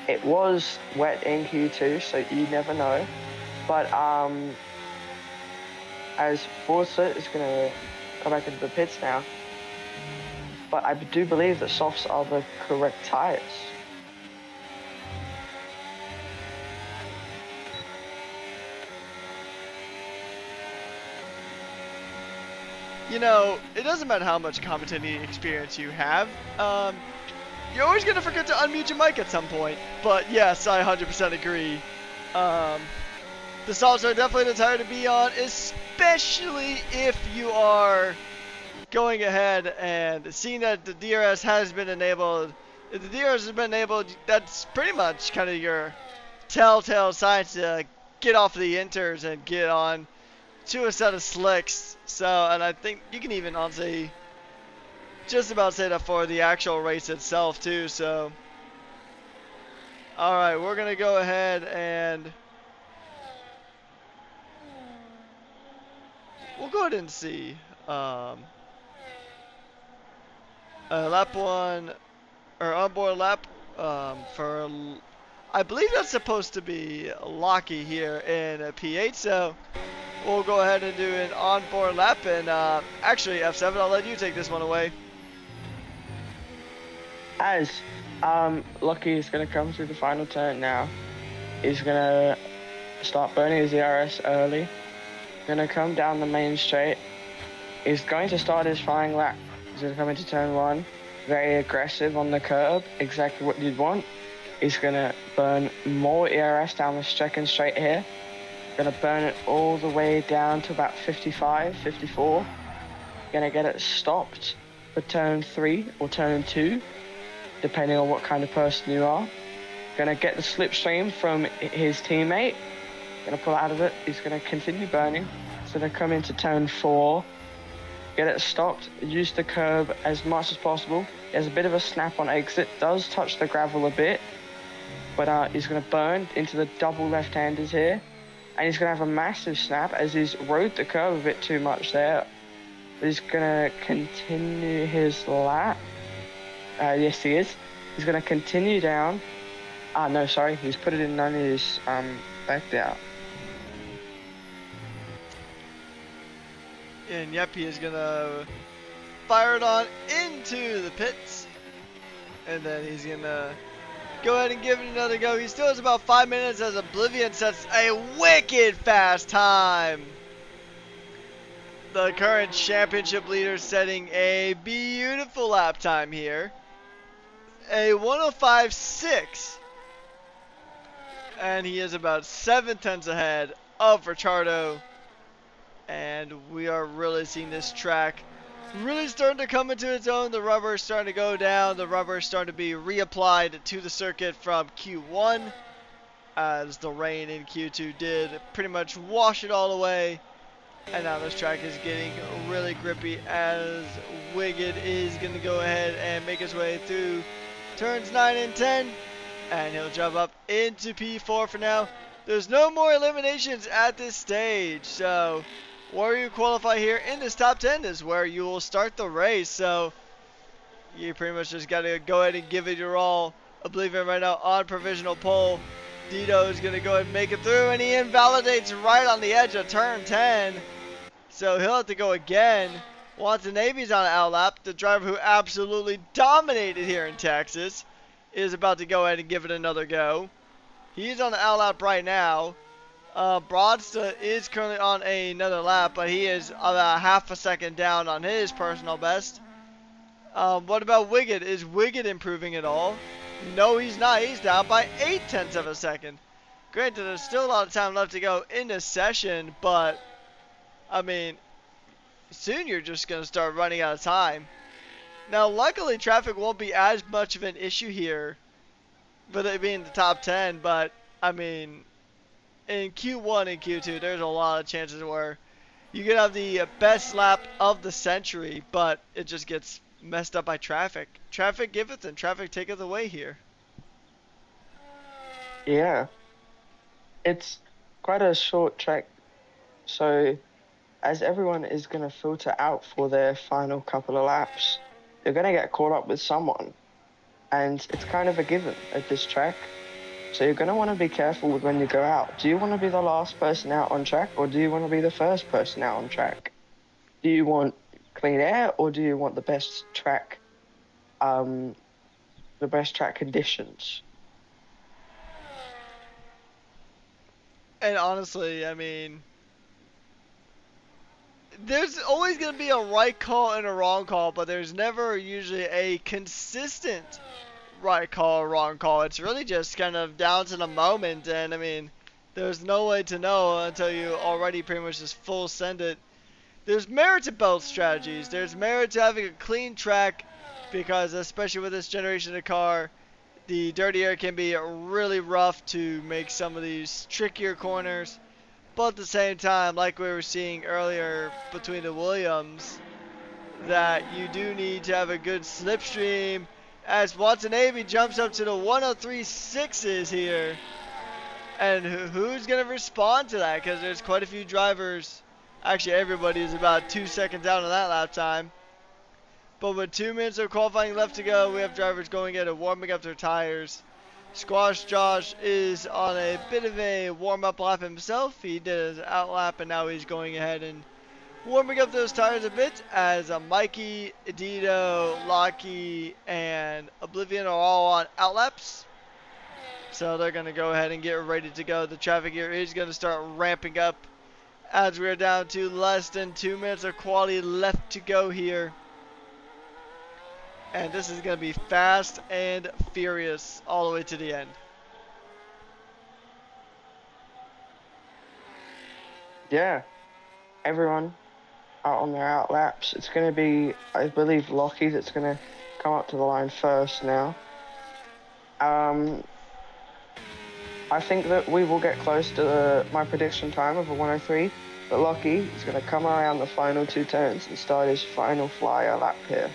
it was wet in Q2, so you never know. But as Forza is going to come back into the pits now, but I do believe that softs are the correct tires. You know, it doesn't matter how much commentating experience you have. You're always going to forget to unmute your mic at some point. But yes, I 100% agree. The softs are definitely the tire to be on, especially if you are going ahead and seeing that the DRS has been enabled. If the DRS has been enabled, that's pretty much kind of your telltale sign to get off the inters and get on to a set of slicks. So, and I think you can even honestly just about say that for the actual race itself too. So All right, we're gonna go ahead and we'll go ahead and see. Um, lap one or onboard lap for. I believe that's supposed to be Locky here in a P8, so we'll go ahead and do an onboard lap. And actually, F7, I'll let you take this one away. As Lucky is going to come through the final turn now. He's going to start burning his ERS early. Going to come down the main straight. He's going to start his flying lap. He's going to come into turn one. Very aggressive on the curb. Exactly what you'd want. He's going to burn more ERS down the second straight here. Going to burn it all the way down to about 55, 54. Going to get it stopped for turn 3 or turn 2, depending on what kind of person you are. Going to get the slipstream from his teammate. Going to pull out of it. He's going to continue burning. He's going to come into turn 4. Get it stopped. Use the curb as much as possible. He has a bit of a snap on exit. Does touch the gravel a bit. But he's going to burn into the double left-handers here. And he's going to have a massive snap as he's rode the curb a bit too much there. He's going to continue his lap. Yes, he is. He's going to continue down. No, sorry. He's put it in on his back down. And yep, he is going to fire it on into the pits. And then he's going to go ahead and give it another go. He still has about 5 minutes as Oblivion sets a wicked fast time. The current championship leader setting a beautiful lap time here. A 105.6. And he is about 7 tenths ahead of Ricciardo. And we are really seeing this track really starting to come into its own. The rubber is starting to go down. The rubber is starting to be reapplied to the circuit from Q1, as the rain in Q2 did pretty much wash it all away. And now this track is getting really grippy as Wiggett is going to go ahead and make his way through turns 9 and 10. And he'll jump up into P4 for now. There's no more eliminations at this stage, so where you qualify here in this top 10 is where you will start the race. So you pretty much just got to go ahead and give it your all. Oblivion right now on provisional pole. Dito is going to go ahead and make it through, and he invalidates right on the edge of turn 10. So he'll have to go again. Watanabe's on an outlap. The driver who absolutely dominated here in Texas is about to go ahead and give it another go. He's on the outlap right now. Broadsta is currently on another lap, but he is about half a second down on his personal best. What about Wiggett? Is Wiggett improving at all? No, he's not. He's down by 8 tenths of a second. Granted, there's still a lot of time left to go in this session, but I mean, soon you're just going to start running out of time. Now, luckily, traffic won't be as much of an issue here with it being the top 10, but I mean, in Q1 and Q2, there's a lot of chances where you could have the best lap of the century, but it just gets messed up by traffic. Traffic giveth and traffic taketh away here. Yeah. It's quite a short track, so as everyone is going to filter out for their final couple of laps, you're going to get caught up with someone. And it's kind of a given at this track. So you're going to want to be careful with when you go out. Do you want to be the last person out on track, or do you want to be the first person out on track? Do you want clean air, or do you want the best track conditions? And honestly, I mean, there's always going to be a right call and a wrong call, but there's never usually a consistent right call or wrong call. It's really just kind of down to the moment, and I mean, there's no way to know until you already pretty much just full send it. There's merit to both strategies. There's merit to having a clean track, because especially with this generation of car, the dirty air can be really rough to make some of these trickier corners. But at the same time, like we were seeing earlier between the Williams, that you do need to have a good slipstream as Watanabe jumps up to the 103.6s here. And who's going to respond to that? Because there's quite a few drivers. Actually, everybody is about 2 seconds out on that lap time. But with 2 minutes of qualifying left to go, we have drivers going in and warming up their tires. Squash Josh is on a bit of a warm-up lap himself. He did his out lap, and now he's going ahead and warming up those tires a bit as Mikey, Dito, Lockie, and Oblivion are all on out laps. So they're going to go ahead and get ready to go. The traffic here is going to start ramping up as we are down to less than 2 minutes of quality left to go here. And this is going to be fast and furious all the way to the end. Yeah, everyone out on their out laps. It's going to be, I believe, Lockie that's going to come up to the line first now. I think that we will get close to my prediction time of a 103, but Lockie is going to come around the final 2 turns and start his final flyer lap here.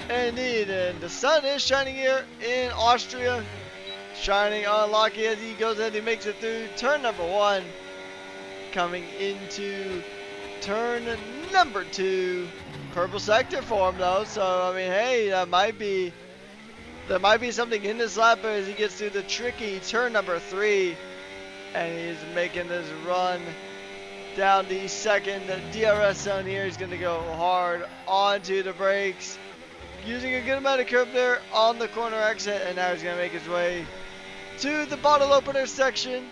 Indeed, and the sun is shining here in Austria. Shining on Lockie as he goes and he makes it through turn number 1. Coming into turn number 2. Purple sector for him though, so I mean, hey, there might be something in this lap as he gets through the tricky turn number 3. And he's making this run down the second DRS zone here. He's going to go hard onto the brakes. Using a good amount of curb there on the corner exit, and now he's going to make his way to the bottle opener section.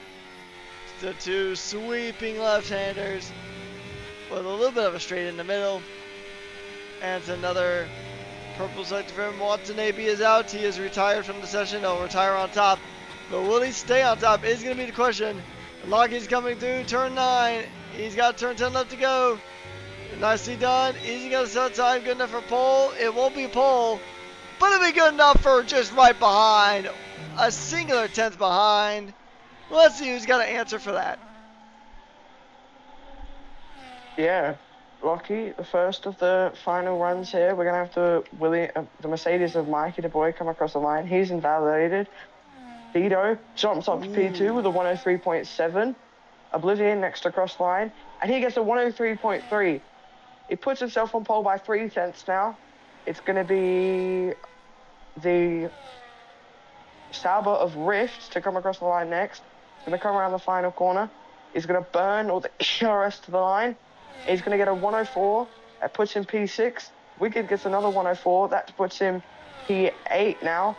The 2 sweeping left-handers with a little bit of a straight in the middle. And it's another purple sector for him. Watanabe is out. He is retired from the session. He'll retire on top. But will he stay on top is going to be the question. Lockie's coming through turn 9. He's got turn 10 left to go. Nicely done. Easy got a set time. Good enough for pole. It won't be pole, but it'll be good enough for just right behind. A singular 10th behind. Let's see who's got to answer for that. Yeah, Lockie, the first of the final runs here. We're going to have the Mercedes of Mikey the Boy come across the line. He's invalidated. Dito jumps up to P2 with a 103.7. Oblivion next across the line, and he gets a 103.3. He puts himself on pole by 3 tenths now. It's going to be the Sauber of Rift to come across the line next. He's going to come around the final corner. He's going to burn all the ERS to the line. He's going to get a 104. That puts him P6. Wicked gets another 104. That puts him P8 now.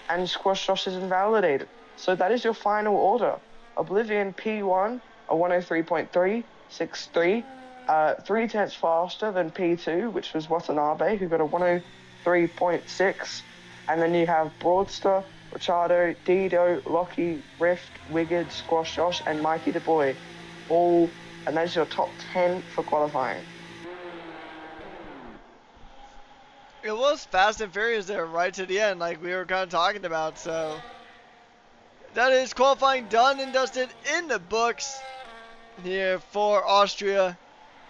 And Squash Josh is invalidated. So that is your final order. Oblivion P1, a 103.3, 6.3. 3 tenths faster than P2, which was Watanabe, who got a 103.6. And then you have Broadster, Ricciardo, Dido, Lockie, Rift, Wigged, Squash Josh, and Mikey the Boy. All, and that's your top 10 for qualifying. It was fast and furious there right to the end, like we were kind of talking about. So that is qualifying done and dusted in the books here for Austria.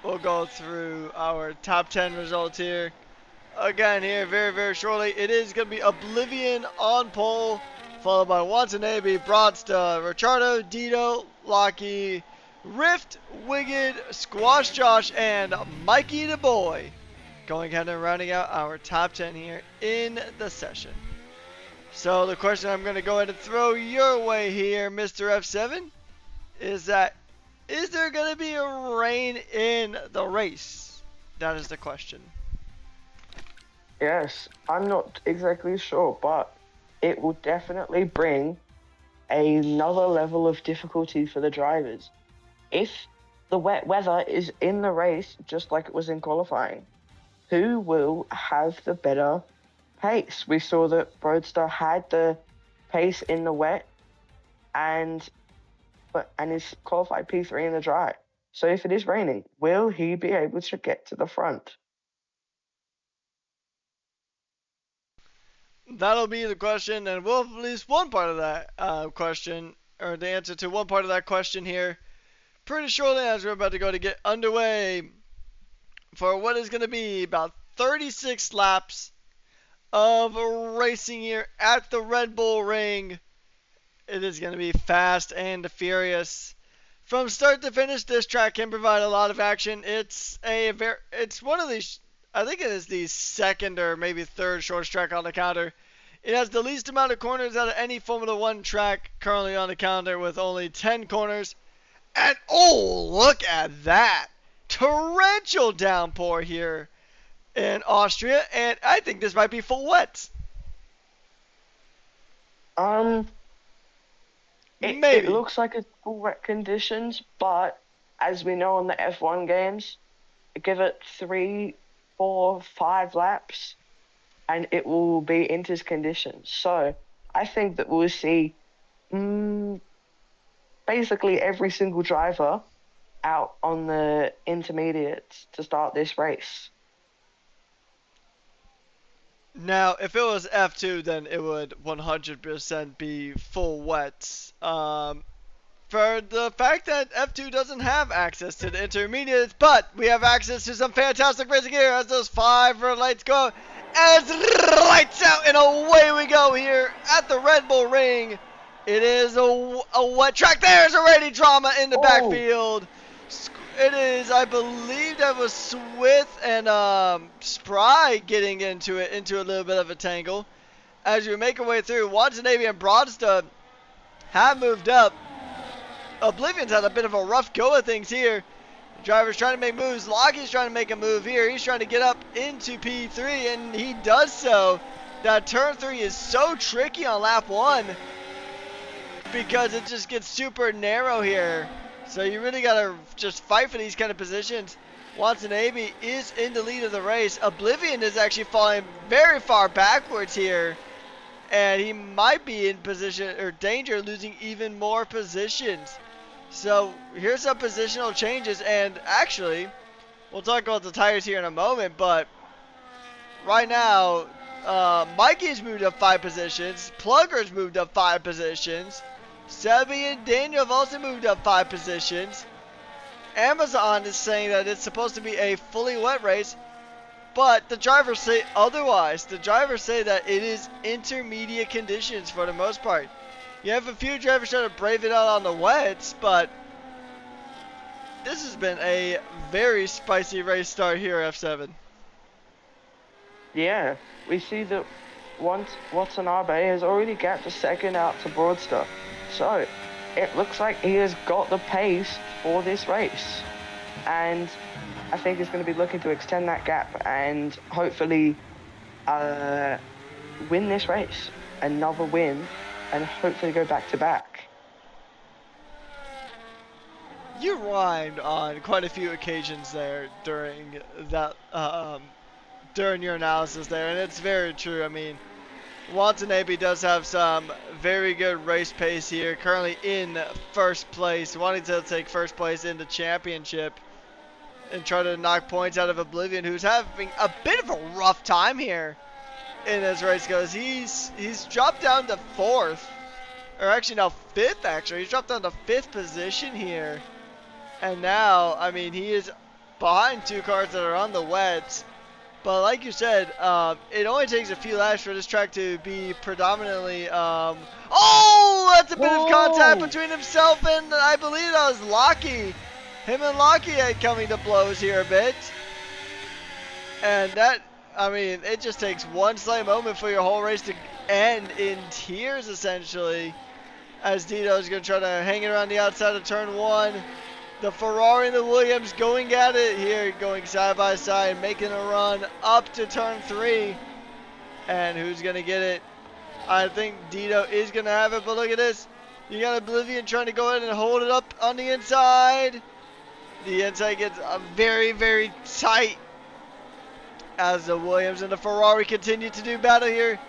We'll go through our top 10 results here. Again here very, very shortly. It is going to be Oblivion on pole, followed by Watanabe, Broadsta, Ricciardo, Dito, Lockie, Rift, Wigged, Squash Josh, and Mikey the Boy. Going ahead and rounding out our top 10 here in the session. So the question I'm going to go ahead and throw your way here, Mr. F7, is that is there going to be a rain in the race? That is the question. Yes, I'm not exactly sure, but it will definitely bring another level of difficulty for the drivers. If the wet weather is in the race, just like it was in qualifying, who will have the better pace? We saw that Broadster had the pace in the wet and is qualified P3 in the dry. So if it is raining, will he be able to get to the front? That'll be the question, and we'll have at least one part of that question, or the answer to one part of that question here pretty shortly as we're about to go to get underway for what is going to be about 36 laps of racing here at the Red Bull Ring. It is going to be fast and furious. From start to finish, this track can provide a lot of action. It's one of these, I think it is the second or maybe third shortest track on the calendar. It has the least amount of corners out of any Formula One track currently on the calendar with only 10 corners. And oh, look at that! Torrential downpour here in Austria, and I think this might be full wet. It looks like it's full wet conditions, but as we know in the F1 games, give it 3, 4, 5 laps, and it will be into conditions. So I think that we'll see basically every single driver out on the intermediates to start this race. Now, if it was F2, then it would 100% be full wet. For the fact that F2 doesn't have access to the intermediates, but we have access to some fantastic racing here as those 5 red lights go out, as lights out, and away we go here at the Red Bull Ring. It is a wet track. There's already drama in the backfield. It is, I believe that was Swith and Spry getting into a little bit of a tangle. As we make our way through, Watanabe and Broadstone have moved up. Oblivion's had a bit of a rough go of things here. The driver's trying to make moves. Lockie's trying to make a move here. He's trying to get up into P3, and he does so. That turn 3 is so tricky on lap 1 because it just gets super narrow here. So you really got to just fight for these kind of positions. Watanabe is in the lead of the race. Oblivion is actually falling very far backwards here. And he might be in position or danger of losing even more positions. So here's some positional changes. And actually, we'll talk about the tires here in a moment. But right now, Mikey's moved up 5 positions. Plugger's moved up 5 positions. Sebi and Daniel have also moved up 5 positions. Amazon is saying that it's supposed to be a fully wet race, but the drivers say otherwise. The drivers say that it is intermediate conditions for the most part. You have a few drivers trying to brave it out on the wets, but this has been a very spicy race start here, F7. Yeah, we see that Watanabe has already got the second out to Broadster. So, it looks like he has got the pace for this race. And I think he's going to be looking to extend that gap and hopefully win this race. Another win, and hopefully go back to back. You rhymed on quite a few occasions there during that during your analysis there, and it's very true. I mean, Watanabe does have some very good race pace here, currently in first place, wanting to take first place in the championship and try to knock points out of Oblivion, who's having a bit of a rough time here in this race because he's dropped down to 4th, or actually now 5th actually. He's dropped down to 5th position here. And now, I mean, he is behind 2 cars that are on the wets. But like you said, it only takes a few laps for this track to be predominantly, oh, that's a bit of contact between himself and I believe that was Lockie. Him and Lockie are coming to blows here a bit. And that, I mean, it just takes one slight moment for your whole race to end in tears, essentially. As Dito's going to try to hang it around the outside of turn 1. The Ferrari and the Williams going at it here, going side by side, making a run up to turn 3. And who's going to get it? I think Dito is going to have it, but look at this. You got Oblivion trying to go ahead and hold it up on the inside. The inside gets very, very tight as the Williams and the Ferrari continue to do battle here.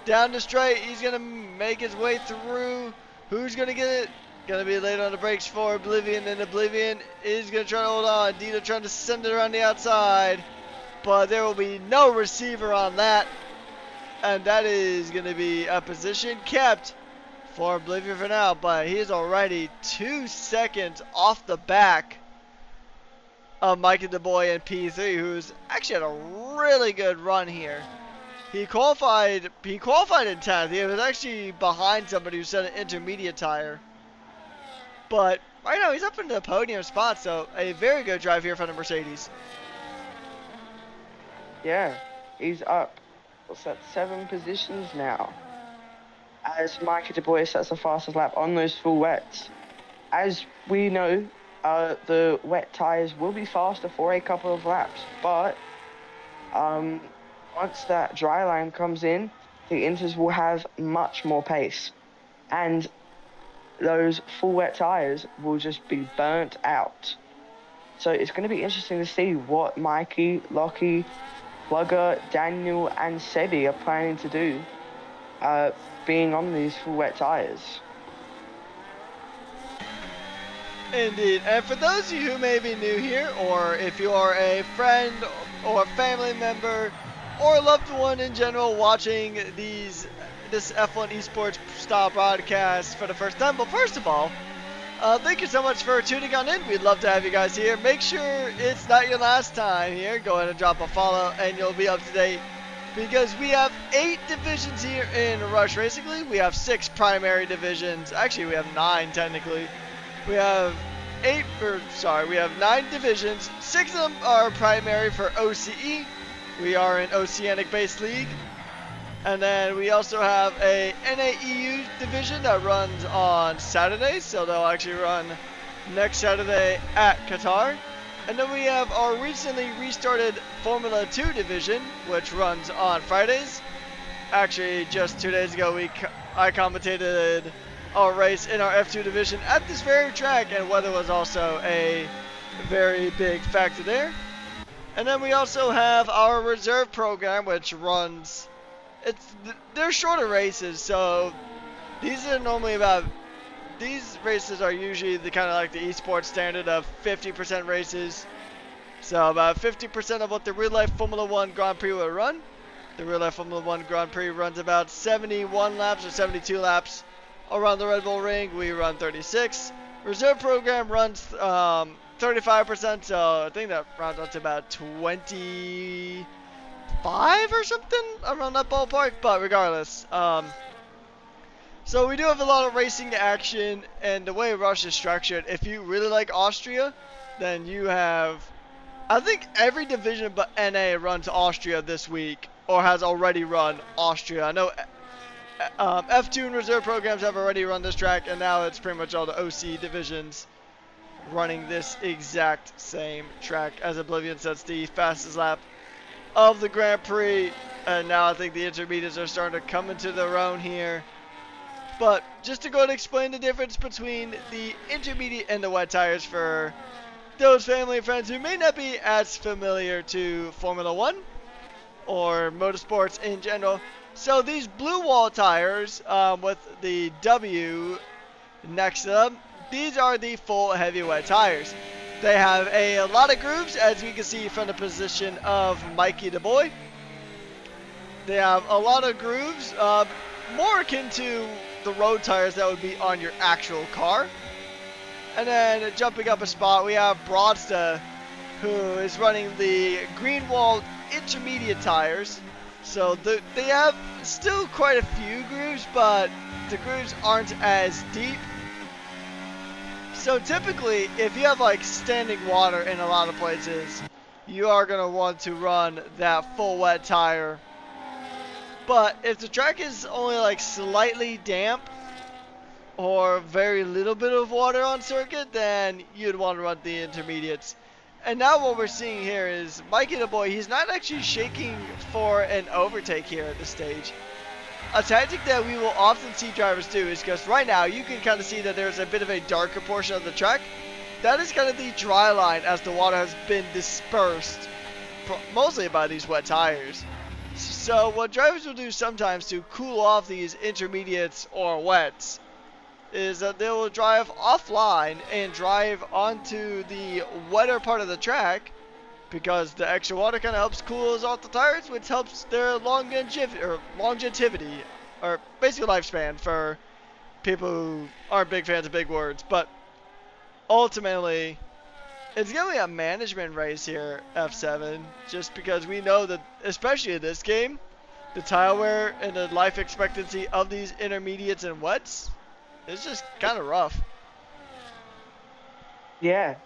Down the straight, he's going to make his way through. Who's going to get it? Going to be late on the brakes for Oblivion, and Oblivion is going to try to hold on. Dito trying to send it around the outside, but there will be no receiver on that. And that is going to be a position kept for Oblivion for now, but he is already 2 seconds off the back of Mikey the Boy in P3, who's actually had a really good run here. He qualified in 10th. He was actually behind somebody who set an intermediate tire. But right now he's up in the podium spot, so a very good drive here from the Mercedes. Yeah, he's up. What's that? 7 positions now. As Mikey Du Bois sets the fastest lap on those full wets. As we know, the wet tires will be faster for a couple of laps, but once that dry line comes in, the inters will have much more pace, and those full wet tires will just be burnt out. So it's going to be interesting to see what Mikey, Lockie, Plugger, Daniel, and Sebi are planning to do, being on these full wet tires. Indeed. And for those of you who may be new here, or if you are a friend or family member or a loved one in general watching this F1 Esports style broadcast for the first time, well, first of all, thank you so much for tuning on in. We'd love to have you guys here. Make sure it's not your last time here. Go ahead and drop a follow and you'll be up to date, because we have 8 divisions here in Rush Racing League. We have 6 primary divisions. Actually, we have 9 technically. We have 9 divisions. 6 of them are primary for OCE. We are an Oceanic-based league. And then we also have a NAEU division that runs on Saturdays, so they'll actually run next Saturday at Qatar. And then we have our recently restarted Formula 2 division, which runs on Fridays. Actually, just 2 days ago, I commentated our race in our F2 division at this very track, and weather was also a very big factor there. And then we also have our reserve program, which runs, they're shorter races, so these races are usually the kind of like the esports standard of 50% races. So about 50% of what the real life Formula 1 Grand Prix will run. The real life Formula 1 Grand Prix runs about 71 laps or 72 laps around the Red Bull Ring. We run 36. Reserve program runs 35%, so I think that rounds up to about 25 or something around that ballpark. But regardless, so we do have a lot of racing action, and the way Rush is structured, if you really like Austria, then you have, I think every division but NA runs Austria this week, or has already run Austria. I know F2 and reserve programs have already run this track, and now it's pretty much all the OC divisions running this exact same track. As Oblivion sets the fastest lap of the Grand Prix, and now I think the intermediates are starting to come into their own here. But just to go and explain the difference between the intermediate and the wet tires for those family and friends who may not be as familiar to Formula 1 or motorsports in general. So these blue wall tires with the W next to them, these are the full heavy wet tires. They have a lot of grooves, as we can see from the position of Mikey the Boy. They have a lot of grooves, more akin to the road tires that would be on your actual car. And then jumping up a spot, we have Broadsta, who is running the green wall intermediate tires. So they have still quite a few grooves, but the grooves aren't as deep. So typically, if you have like standing water in a lot of places, you are going to want to run that full wet tire. But if the track is only like slightly damp or very little bit of water on circuit, then you'd want to run the intermediates. And now what we're seeing here is Mikey the Boy, he's not actually shaking for an overtake here at this stage. A tactic that we will often see drivers do is, because right now you can kind of see that there's a bit of a darker portion of the track. That is kind of the dry line as the water has been dispersed, mostly by these wet tires. So what drivers will do sometimes to cool off these intermediates or wets is that they will drive offline and drive onto the wetter part of the track, because the extra water kind of helps cool off the tires, which helps their longevity, or basically lifespan for people who aren't big fans of big words. But ultimately, it's gonna be a management race here, F7, just because we know that, especially in this game, the tile wear and the life expectancy of these intermediates and wets is just kind of rough. Yeah.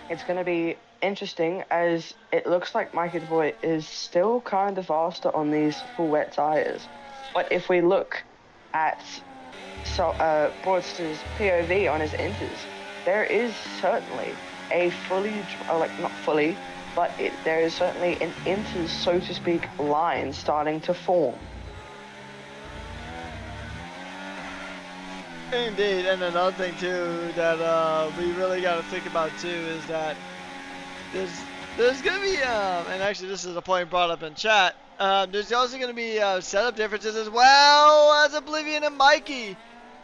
It's going to be interesting as it looks like Mikey Boy is still kind of faster on these full wet tires. But if we look at Broadster's POV on his inters, there is certainly a not fully, but there is certainly an inters, so to speak, line starting to form. Indeed, and another thing too that we really got to think about too is that there's gonna be and actually this is a point brought up in chat. There's also gonna be setup differences as well as Oblivion and Mikey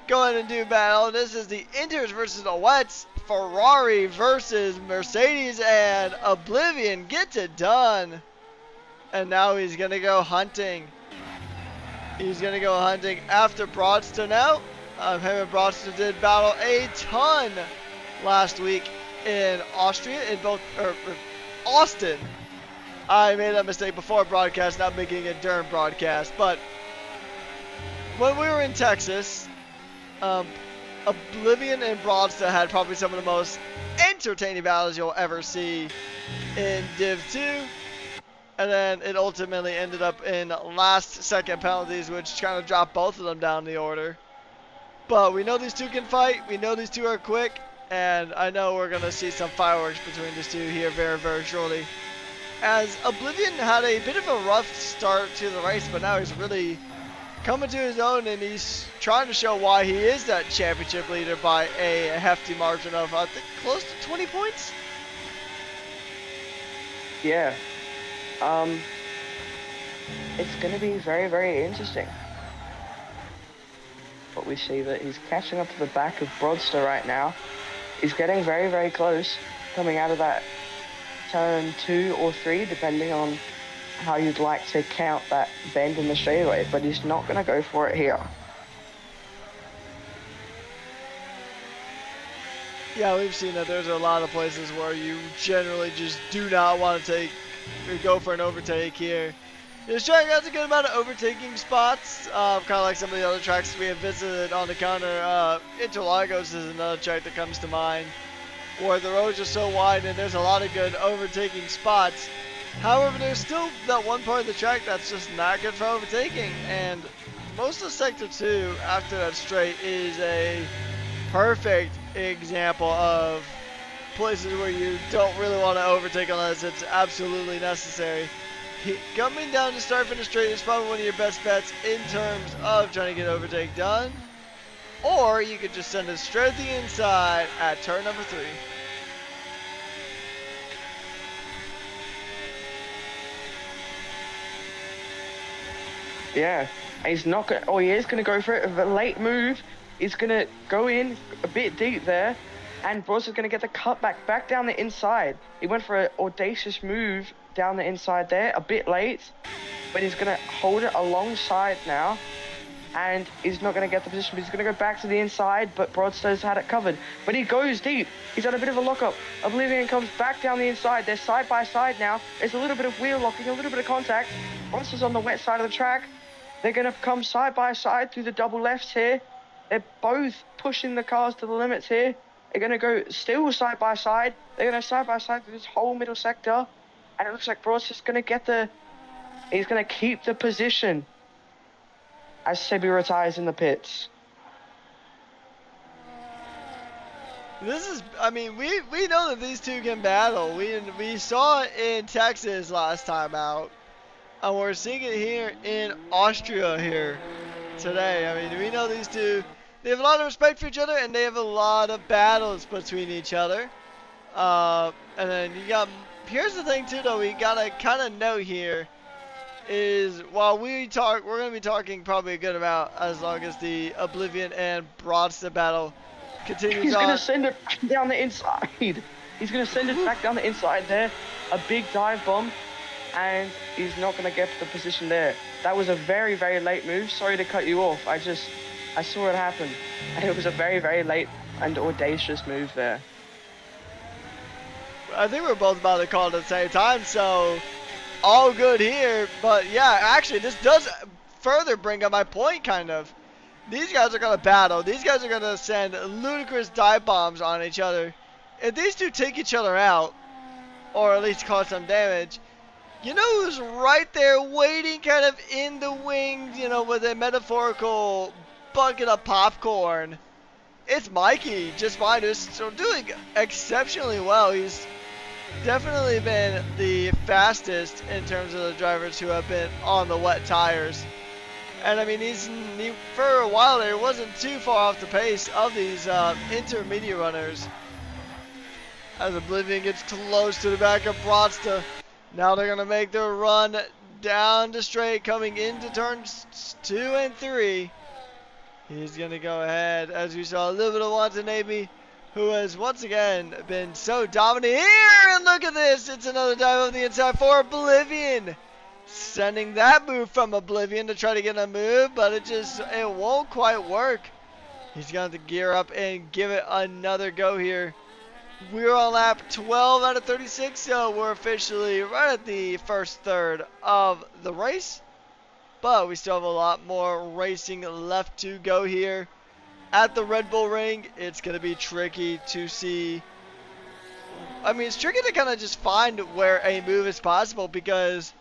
going to do battle. This is the Inters versus the Wets. Ferrari versus Mercedes, and Oblivion gets it done. And now he's gonna go hunting. He's gonna go hunting after Broadster now. Him and Broadster did battle a ton last week in Austria, in Austin. I made that mistake before broadcast, not making it during broadcast. But when we were in Texas, Oblivion and Broadster had probably some of the most entertaining battles you'll ever see in Div 2. And then it ultimately ended up in last second penalties, which kind of dropped both of them down the order. But we know these two can fight. We know these two are quick. And I know we're going to see some fireworks between these two here very, very shortly. As Oblivion had a bit of a rough start to the race, but now he's really coming to his own, and he's trying to show why he is that championship leader by a hefty margin of, I think, close to 20 points? Yeah. It's going to be very, very interesting. But we see that he's catching up to the back of Broadster right now. He's getting very, very close, coming out of that turn 2 or 3, depending on how you'd like to count that bend in the straightaway, but he's not going to go for it here. Yeah, we've seen that there's a lot of places where you generally just do not want to take or go for an overtake here. This track has a good amount of overtaking spots, kind of like some of the other tracks we have visited on the counter. Interlagos is another track that comes to mind, where the roads are so wide and there's a lot of good overtaking spots. However, there's still that one part of the track that's just not good for overtaking, and most of Sector 2 after that straight is a perfect example of places where you don't really want to overtake unless it's absolutely necessary. Coming down to start finish straight is probably one of your best bets in terms of trying to get overtake done. Or you could just send it straight to the inside at turn number 3. Yeah, he's not going. Oh, he is going to go for it. A late move. He's going to go in a bit deep there, and Broadster's going to get the cutback back down the inside. He went for an audacious move down the inside there, a bit late, but he's going to hold it alongside now, and he's not going to get the position. But he's going to go back to the inside, but Broadster's had it covered. But he goes deep. He's had a bit of a lockup. Oblivion comes back down the inside. They're side by side now. There's a little bit of wheel locking, a little bit of contact. Broadster's on the wet side of the track. They're going to come side by side through the double lefts here. They're both pushing the cars to the limits here. They're going to go still side by side. They're going to side by side through this whole middle sector. And it looks like Broadster's going to get he's going to keep the position as Sebi retires in the pits. This is, I mean, we know that these two can battle. We saw it in Texas last time out. And we're seeing it here in Austria here today. I mean, we know these two, they have a lot of respect for each other, and they have a lot of battles between each other. And then you got, here's the thing too though, we gotta kind of note here, is while we're gonna be talking probably a good amount as long as the Oblivion and Broadster battle continues He's on. He's gonna send it back down the inside. He's gonna send it back down the inside there. A big dive bomb. And he's not going to get to the position there. That was a very, very late move. Sorry to cut you off. I saw it happen. And it was a very, very late and audacious move there. I think we're both about to call it at the same time, so all good here. But yeah, actually, this does further bring up my point, kind of. These guys are going to battle. These guys are going to send ludicrous dive bombs on each other. If these two take each other out, or at least cause some damage, you know who's right there waiting kind of in the wings, you know, with a metaphorical bucket of popcorn? It's Mikey, just fine. So doing exceptionally well. He's definitely been the fastest in terms of the drivers who have been on the wet tires. And I mean, for a while there, he wasn't too far off the pace of these intermediate runners. As Oblivion gets close to the back of Brodsta. Now they're going to make their run down the straight, coming into turns 2 and 3. He's going to go ahead, as we saw a little bit of Watan, who has once again been so dominant here. And look at this. It's another dive on the inside for Oblivion. Sending that move from Oblivion to try to get a move, but it won't quite work. He's going to have to gear up and give it another go here. We're on lap 12 out of 36, so we're officially right at the first third of the race. But we still have a lot more racing left to go here. At the Red Bull Ring, it's going to be tricky to see. I mean, it's tricky to kind of just find where a move is possible, because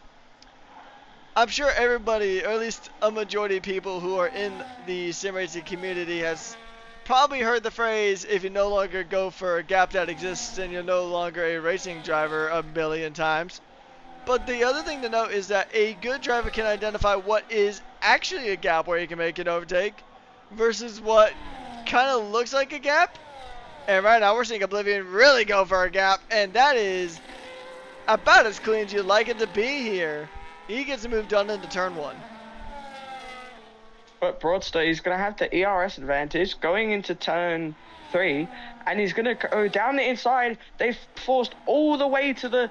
I'm sure everybody, or at least a majority of people who are in the sim racing community, has probably heard the phrase, if you no longer go for a gap that exists, then you're no longer a racing driver, a million times. But the other thing to note is that a good driver can identify what is actually a gap where you can make an overtake versus what kind of looks like a gap. And right now we're seeing Oblivion really go for a gap, and that is about as clean as you'd like it to be here. He gets the move done into turn 1. But Brodsta, he's going to have the ERS advantage going into turn 3, and he's going to go down the inside. They've forced all the way to the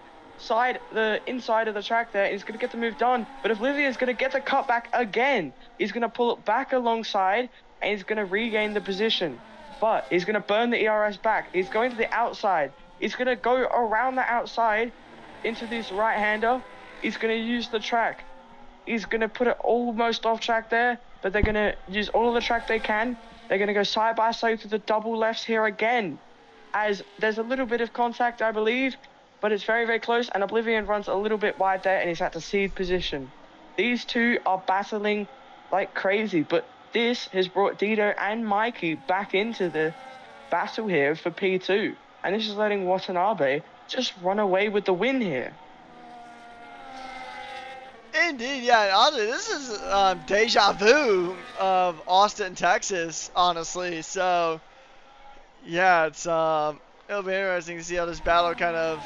inside of the track there. He's going to get the move done, but Oblivion's going to get the cut back again. He's going to pull it back alongside, and he's going to regain the position. But he's going to burn the ERS back. He's going to the outside. He's going to go around the outside into this right-hander. He's going to use the track. He's going to put it almost off track there, but they're going to use all of the track they can. They're going to go side by side to the double lefts here again, as there's a little bit of contact, I believe, but it's very, very close, and Oblivion runs a little bit wide there, and he's at the seed position. These two are battling like crazy, but this has brought Dido and Mikey back into the battle here for P2, and this is letting Watanabe just run away with the win here. Indeed, yeah. Honestly, this is deja vu of Austin, Texas. Honestly, so yeah, it'll be interesting to see how this battle kind of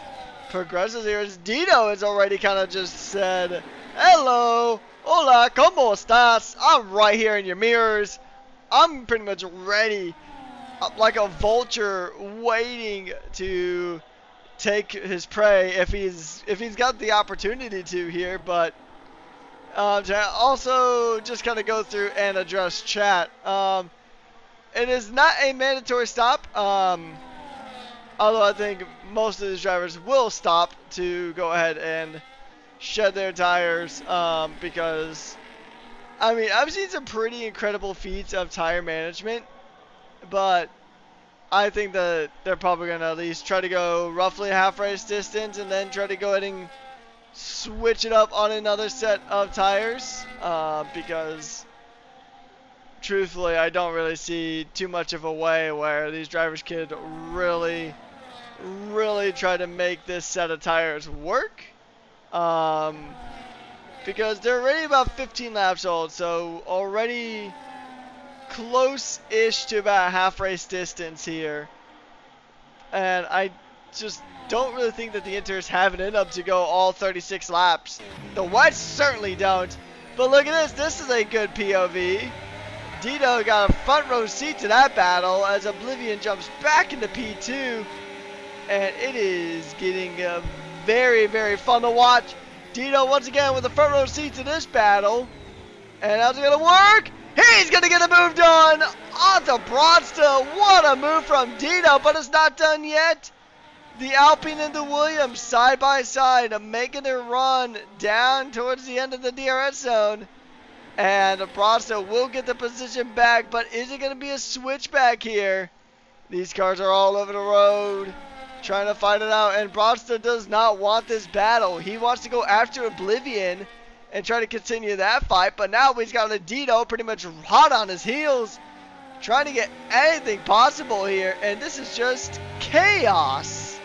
progresses here. As Dino has already kind of just said, "Hello, hola, cómo estás?" I'm right here in your mirrors. I'm pretty much ready, like a vulture, waiting to take his prey if he's got the opportunity to here, but. To also just kind of go through and address chat. It is not a mandatory stop, although I think most of these drivers will stop to go ahead and shed their tires, because, I mean, I've seen some pretty incredible feats of tire management, but I think that they're probably going to at least try to go roughly half race distance and then try to go ahead and switch it up on another set of tires, because truthfully I don't really see too much of a way where these drivers could really try to make this set of tires work, because they're already about 15 laps old, so already close-ish to about half race distance here, and I just don't really think that the Inters have it in them to go all 36 laps. The Whites certainly don't. But look at this. This is a good POV. Dino got a front row seat to that battle as Oblivion jumps back into P2. And it is getting very, very fun to watch. Dino once again with a front row seat to this battle. And how's it going to work? He's going to get a move done onto Brodsta. What a move from Dino, but it's not done yet. The Alpine and the Williams side by side, making their run down towards the end of the DRS zone. And Bronster will get the position back, but is it going to be a switchback here? These cars are all over the road, trying to fight it out, and Bronster does not want this battle. He wants to go after Oblivion and try to continue that fight, but now he's got Adito pretty much hot on his heels, trying to get anything possible here, and this is just chaos.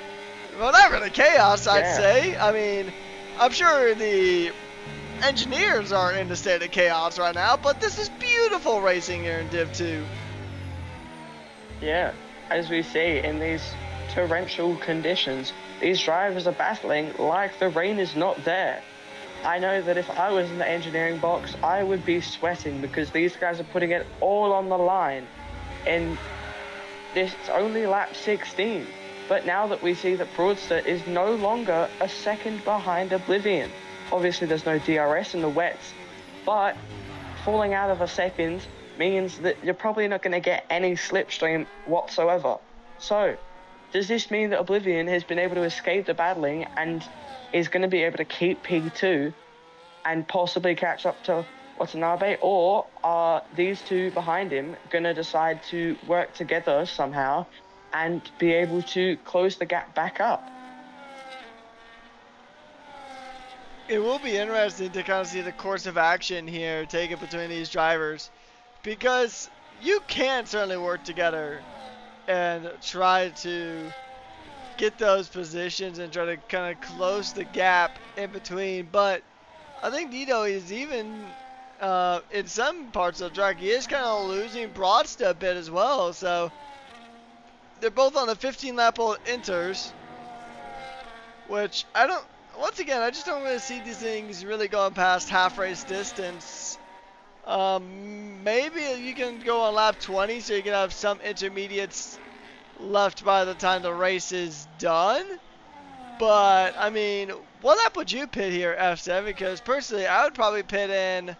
Well, not really chaos, I'd say. I mean, I'm sure the engineers are in a state of chaos right now, but this is beautiful racing here in Div 2. Yeah, as we see in these torrential conditions, these drivers are battling like the rain is not there. I know that if I was in the engineering box, I would be sweating because these guys are putting it all on the line. And this is only lap 16. But now that we see that Broadster is no longer a second behind Oblivion. Obviously there's no DRS in the wets, but falling out of a second means that you're probably not going to get any slipstream whatsoever. So, does this mean that Oblivion has been able to escape the battling and is going to be able to keep P2 and possibly catch up to Watanabe, or are these two behind him going to decide to work together somehow and be able to close the gap back up? It will be interesting to kind of see the course of action here taken between these drivers, because you can certainly work together and try to get those positions and try to kind of close the gap in between, but I think Dito is even in some parts of the track, he is kind of losing Broadster a bit as well, so they're both on the 15 lap old inters, which once again, I just don't really see these things really going past half race distance. Maybe you can go on lap 20 so you can have some intermediates left by the time the race is done. But, I mean, what lap would you pit here, F7? Because personally, I would probably pit in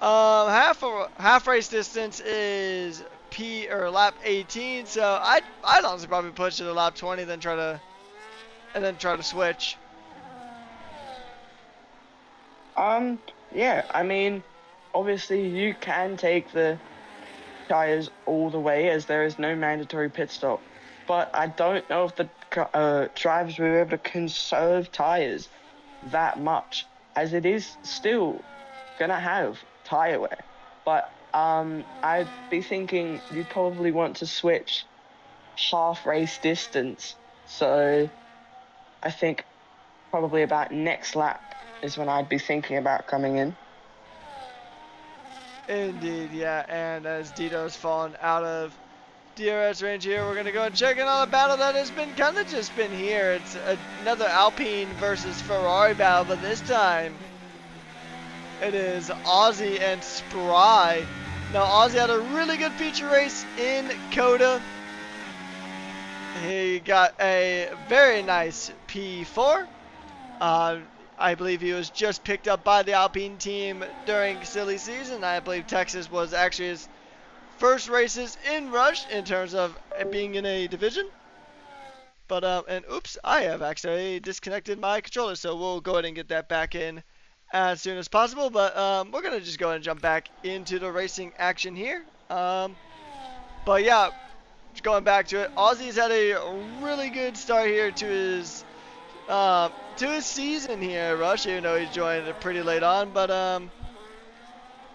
half race distance is lap 18, so I'd honestly probably push it to lap 20, then try to switch. Yeah, I mean, obviously you can take the tires all the way as there is no mandatory pit stop, but I don't know if the drivers will be able to conserve tires that much, as it is still gonna have tire wear. But I'd be thinking you'd probably want to switch half race distance, so I think probably about next lap is when I'd be thinking about coming in. Indeed, yeah, and as Dito's fallen out of DRS range here, we're going to go and check in on a battle that has been kind of just been here. It's another Alpine versus Ferrari battle, but this time it is Ozzy and Spry. Now, Ozzy had a really good feature race in Coda. He got a very nice P4. I believe he was just picked up by the Alpine team during silly season. I believe Texas was actually his first races in Rush in terms of being in a division. But, and oops, I have actually disconnected my controller, so we'll go ahead and get that back in as soon as possible. But we're going to just go ahead and jump back into the racing action here. But yeah, going back to it, Ozzy's had a really good start here to his season here at Rush, even though he joined it pretty late on, but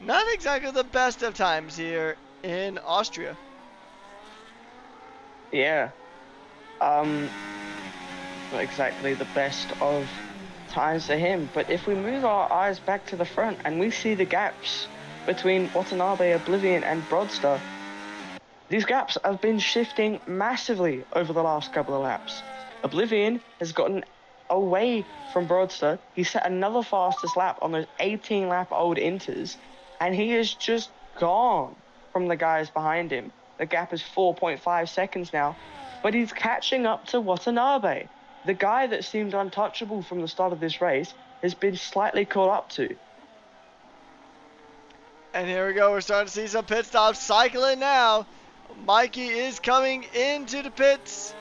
not exactly the best of times here in Austria. Yeah. Not exactly the best of times for him, but if we move our eyes back to the front and we see the gaps between Watanabe, Oblivion and Broadster, these gaps have been shifting massively over the last couple of laps. Oblivion has gotten away from Broadster. He set another fastest lap on those 18 lap old inters, and he is just gone from the guys behind him. The gap is 4.5 seconds now, but he's catching up to Watanabe. The guy that seemed untouchable from the start of this race has been slightly caught up to. And here we go, we're starting to see some pit stops cycling now. Mikey is coming into the pits.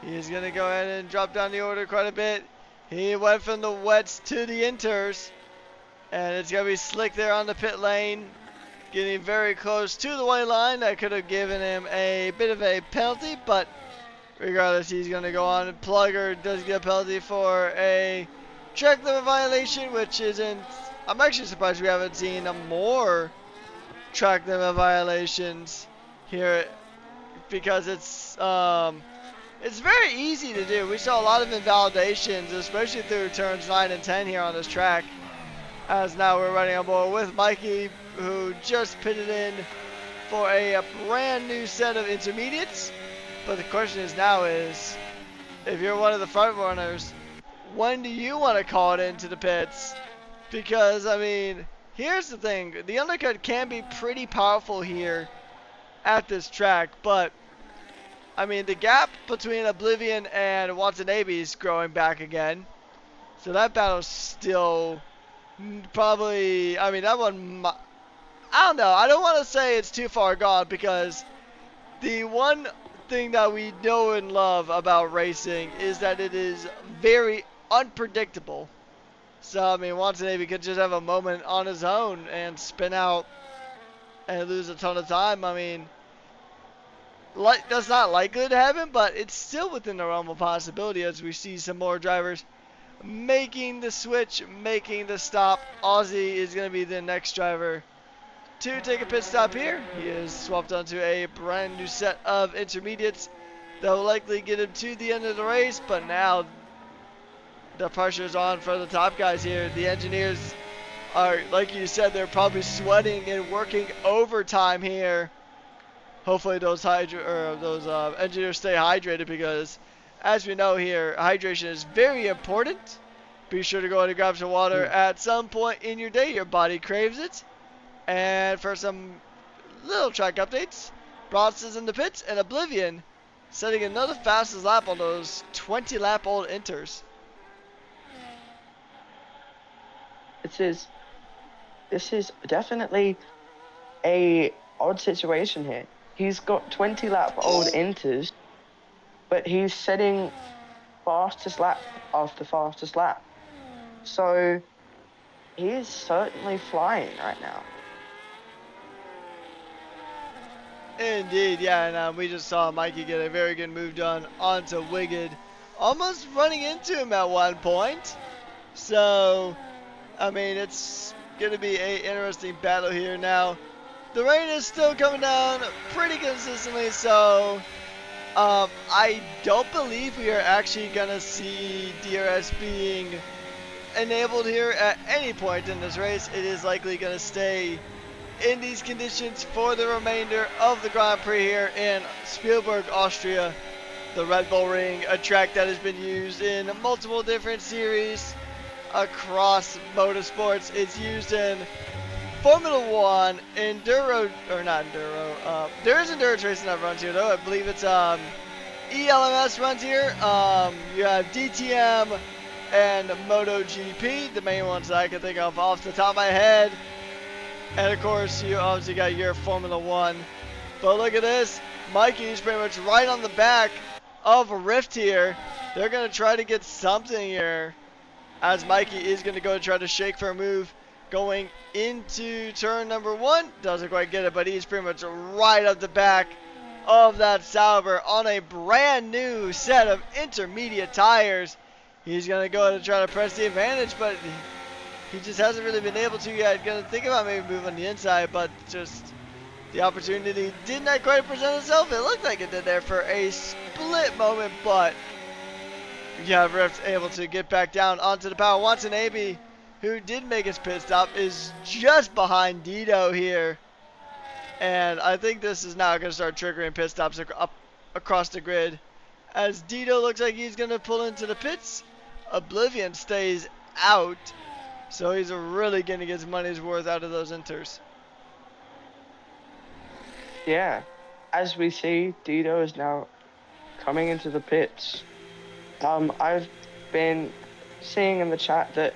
He's going to go ahead and drop down the order quite a bit. He went from the wets to the inters. And it's going to be Slick there on the pit lane. Getting very close to the white line. That could have given him a bit of a penalty. But regardless, he's going to go on. Plugger does get a penalty for a track limit violation, which isn't... I'm actually surprised we haven't seen more track limit violations here, because it's very easy to do. We saw a lot of invalidations, especially through turns 9 and 10 here on this track. As now we're running on board with Mikey, who just pitted in for a brand new set of intermediates. But the question is now is, if you're one of the front runners, when do you want to call it into the pits? Because, I mean, here's the thing. The undercut can be pretty powerful here at this track, but, I mean, the gap between Oblivion and Watanabe is growing back again. So that battle's still probably, I mean, that one, I don't know. I don't want to say it's too far gone, because the one thing that we know and love about racing is that it is very unpredictable. So, I mean, Watanabe could just have a moment on his own and spin out and lose a ton of time. I mean, that's not likely to happen, but it's still within the realm of possibility as we see some more drivers making the switch, making the stop. Aussie is going to be the next driver to take a pit stop here. He is swapped onto a brand new set of intermediates that will likely get him to the end of the race, but now the pressure's on for the top guys here. The engineers are, like you said, they're probably sweating and working overtime here. Hopefully those engineers stay hydrated, because as we know here, hydration is very important. Be sure to go ahead and grab some water at some point in your day. Your body craves it. And for some little track updates, Bronx is in the pits, and Oblivion setting another fastest lap on those 20-lap-old inters. This is definitely a odd situation here. He's got 20-lap-old inters, but he's setting fastest lap after fastest lap. So he is certainly flying right now. Indeed, yeah, and we just saw Mikey get a very good move done onto Wigged, almost running into him at one point. So, I mean, it's going to be an interesting battle here now. The rain is still coming down pretty consistently, so I don't believe we are actually going to see DRS being enabled here at any point in this race. It is likely going to stay in these conditions for the remainder of the Grand Prix here in Spielberg, Austria. The Red Bull Ring, a track that has been used in multiple different series across motorsports. It's used in Formula One, Enduro, or not Enduro, there is Endurance racing that runs here though. I believe it's ELMS runs here. You have DTM and MotoGP, the main ones that I can think of off the top of my head. And of course, you obviously got your Formula One. But look at this. Mikey's pretty much right on the back of Rift here. They're going to try to get something here, as Mikey is going to go try to shake for a move going into turn number 1. Doesn't quite get it, but he's pretty much right up the back of that Sauber on a brand new set of intermediate tires. He's going to go and try to press the advantage, but he just hasn't really been able to yet. Going to think about maybe moving on the inside, but just the opportunity did not quite present itself. It looked like it did there for a split moment, but yeah, Rift able to get back down onto the power. Watanabe, who did make his pit stop, is just behind Dito here. And I think this is now going to start triggering pit stops up across the grid, as Dito looks like he's going to pull into the pits. Oblivion stays out, so he's really going to get his money's worth out of those inters. Yeah, as we see, Dito is now coming into the pits. I've been seeing in the chat that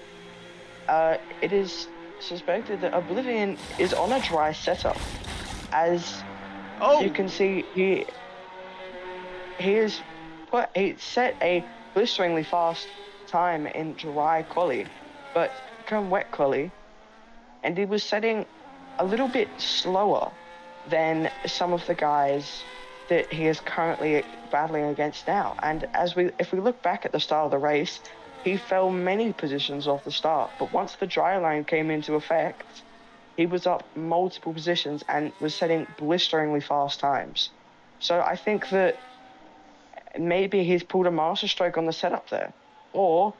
it is suspected that Oblivion is on a dry setup. As you can see, he is he set a blisteringly fast time in dry quali, but come wet quali, and he was setting a little bit slower than some of the guys that he is currently battling against now. And if we look back at the start of the race, he fell many positions off the start, but once the dry line came into effect, he was up multiple positions and was setting blisteringly fast times. So I think that maybe he's pulled a masterstroke on the setup there, or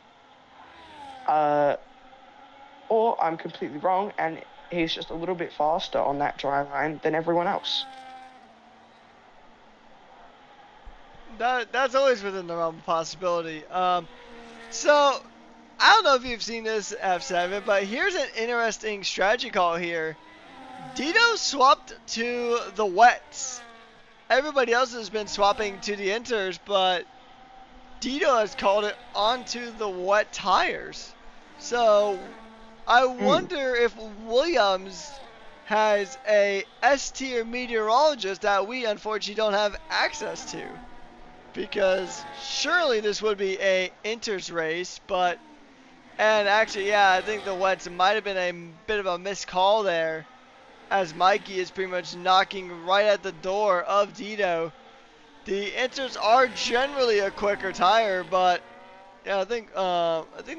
I'm completely wrong and he's just a little bit faster on that dry line than everyone else. That's always within the realm of possibility. So I don't know if you've seen this F7, but here's an interesting strategy call here. Dito swapped to the wets. Everybody else has been swapping to the inters, but Dito has called it onto the wet tires. So I wonder if Williams has a S-tier meteorologist that we unfortunately don't have access to. Because surely this would be a inters race, and actually, yeah, I think the wets might have been a bit of a missed call there, as Mikey is pretty much knocking right at the door of Dito. The inters are generally a quicker tire, but yeah, I think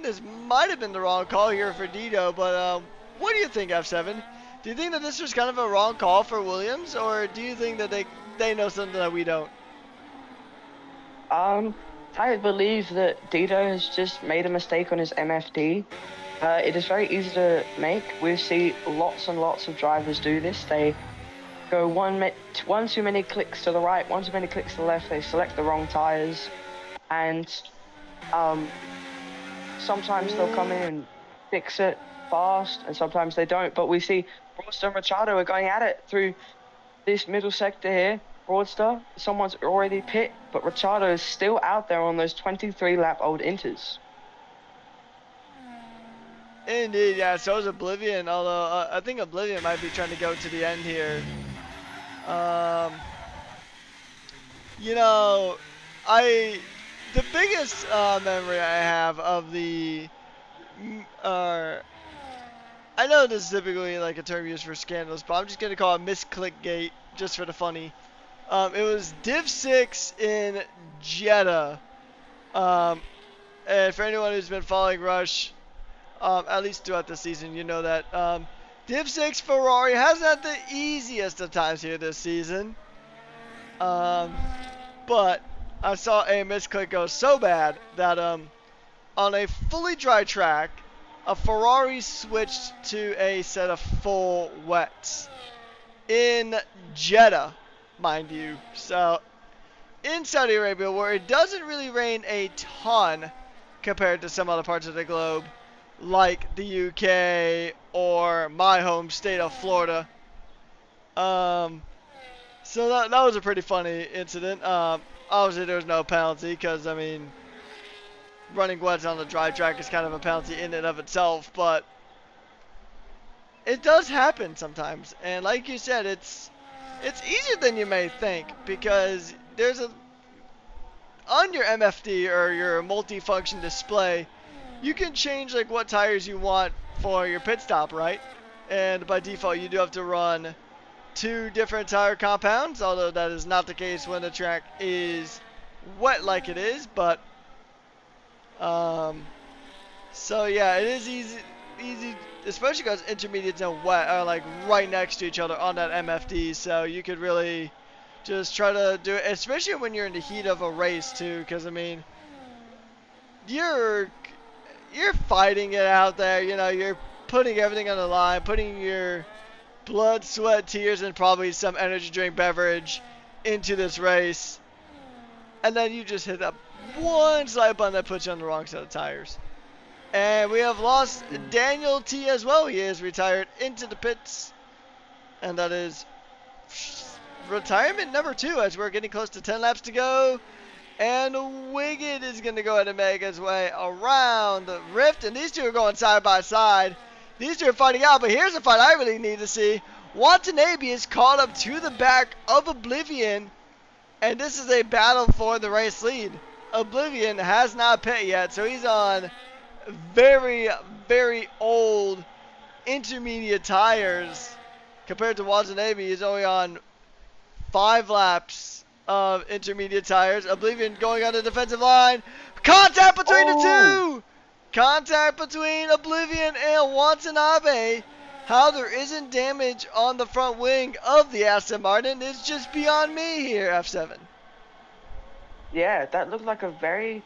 this might have been the wrong call here for Dito. But what do you think, F7? Do you think that this was kind of a wrong call for Williams, or do you think that they know something that we don't? I believe that Dito has just made a mistake on his MFD. It is very easy to make. We see lots and lots of drivers do this. They go one too many clicks to the right, one too many clicks to the left. They select the wrong tires, and sometimes they'll come in and fix it fast, and sometimes they don't. But we see Broadster and Machado are going at it through this middle sector here. Broadster, someone's already pit, but Ricciardo is still out there on those 23-lap-old inters. Indeed, yeah, so is Oblivion, although I think Oblivion might be trying to go to the end here. The biggest memory I have of I know this is typically like a term used for scandals, but I'm just going to call it misclickgate, just for the funny. It was Div 6 in Jeddah. And for anyone who's been following Rush, at least throughout the season, you know that Div 6 Ferrari hasn't had the easiest of times here this season. But I saw a misclick go so bad that on a fully dry track, a Ferrari switched to a set of full wets in Jeddah, mind you. So in Saudi Arabia, where it doesn't really rain a ton compared to some other parts of the globe, like the UK or my home state of Florida. So that was a pretty funny incident. Obviously there was no penalty because, I mean, running wets on the dry track is kind of a penalty in and of itself, but it does happen sometimes. And like you said, it's easier than you may think, because on your MFD or your multi-function display, you can change like what tires you want for your pit stop, right? And by default, you do have to run 2 different tire compounds, although that is not the case when the track is wet like it is. But so yeah, it is easy, especially because intermediates and wet are like right next to each other on that MFD. So you could really just try to do it, especially when you're in the heat of a race too, because I mean, you're fighting it out there, you know, you're putting everything on the line, putting your blood, sweat, tears, and probably some energy drink beverage into this race, and then you just hit that one slight button that puts you on the wrong set of tires. And we have lost Daniel T as well. He is retired into the pits, and that is retirement number 2 as we're getting close to 10 laps to go. And Wiggett is going to go ahead and make his way around the rift. And these two are going side by side. These two are fighting out, but here's a fight I really need to see. Watanabe is caught up to the back of Oblivion. And this is a battle for the race lead. Oblivion has not pit yet, so he's on very, very old intermediate tires compared to Watanabe. He's only on 5 laps of intermediate tires. Oblivion going on the defensive line. Contact between the two! Contact between Oblivion and Watanabe. How there isn't damage on the front wing of the Aston Martin is just beyond me here, F7. Yeah, that looked like a very,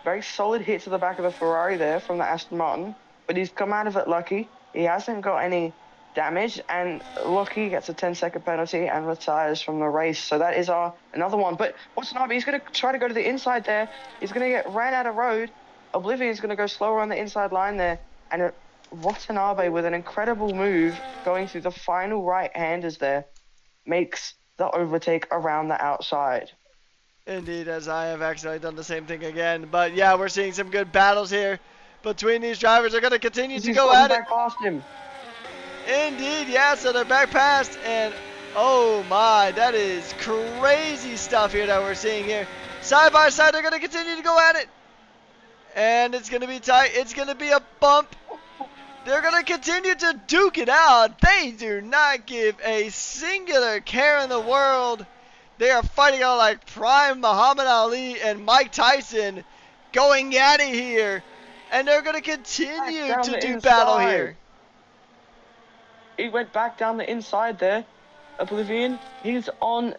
very solid hit to the back of the Ferrari there from the Aston Martin. But he's come out of it lucky. He hasn't got any damage, and lucky gets a 10-second penalty and retires from the race. So that is another one. But Watanabe, he's going to try to go to the inside there. He's going to get ran out of road. Oblivion's going to go slower on the inside line there. And Watanabe, with an incredible move, going through the final right-handers there, makes the overtake around the outside. Indeed, as I have accidentally done the same thing again. But yeah, we're seeing some good battles here between these drivers. They're going to continue to go at it. Back past him. Indeed, yeah, so they're back past, and oh my, that is crazy stuff here that we're seeing here. Side by side, they're going to continue to go at it. And it's going to be tight. It's going to be a bump. They're going to continue to duke it out. They do not give a singular care in the world. They are fighting out like prime Muhammad Ali and Mike Tyson going at it here. And they're going to continue to do battle here. He went back down the inside there. Oblivion, he's on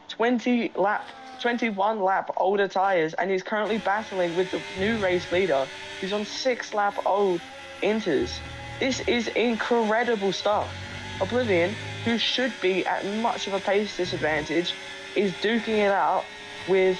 21 lap older tires, and he's currently battling with the new race leader. He's on 6 lap old inters. This is incredible stuff. Oblivion, who should be at much of a pace disadvantage, is duking it out with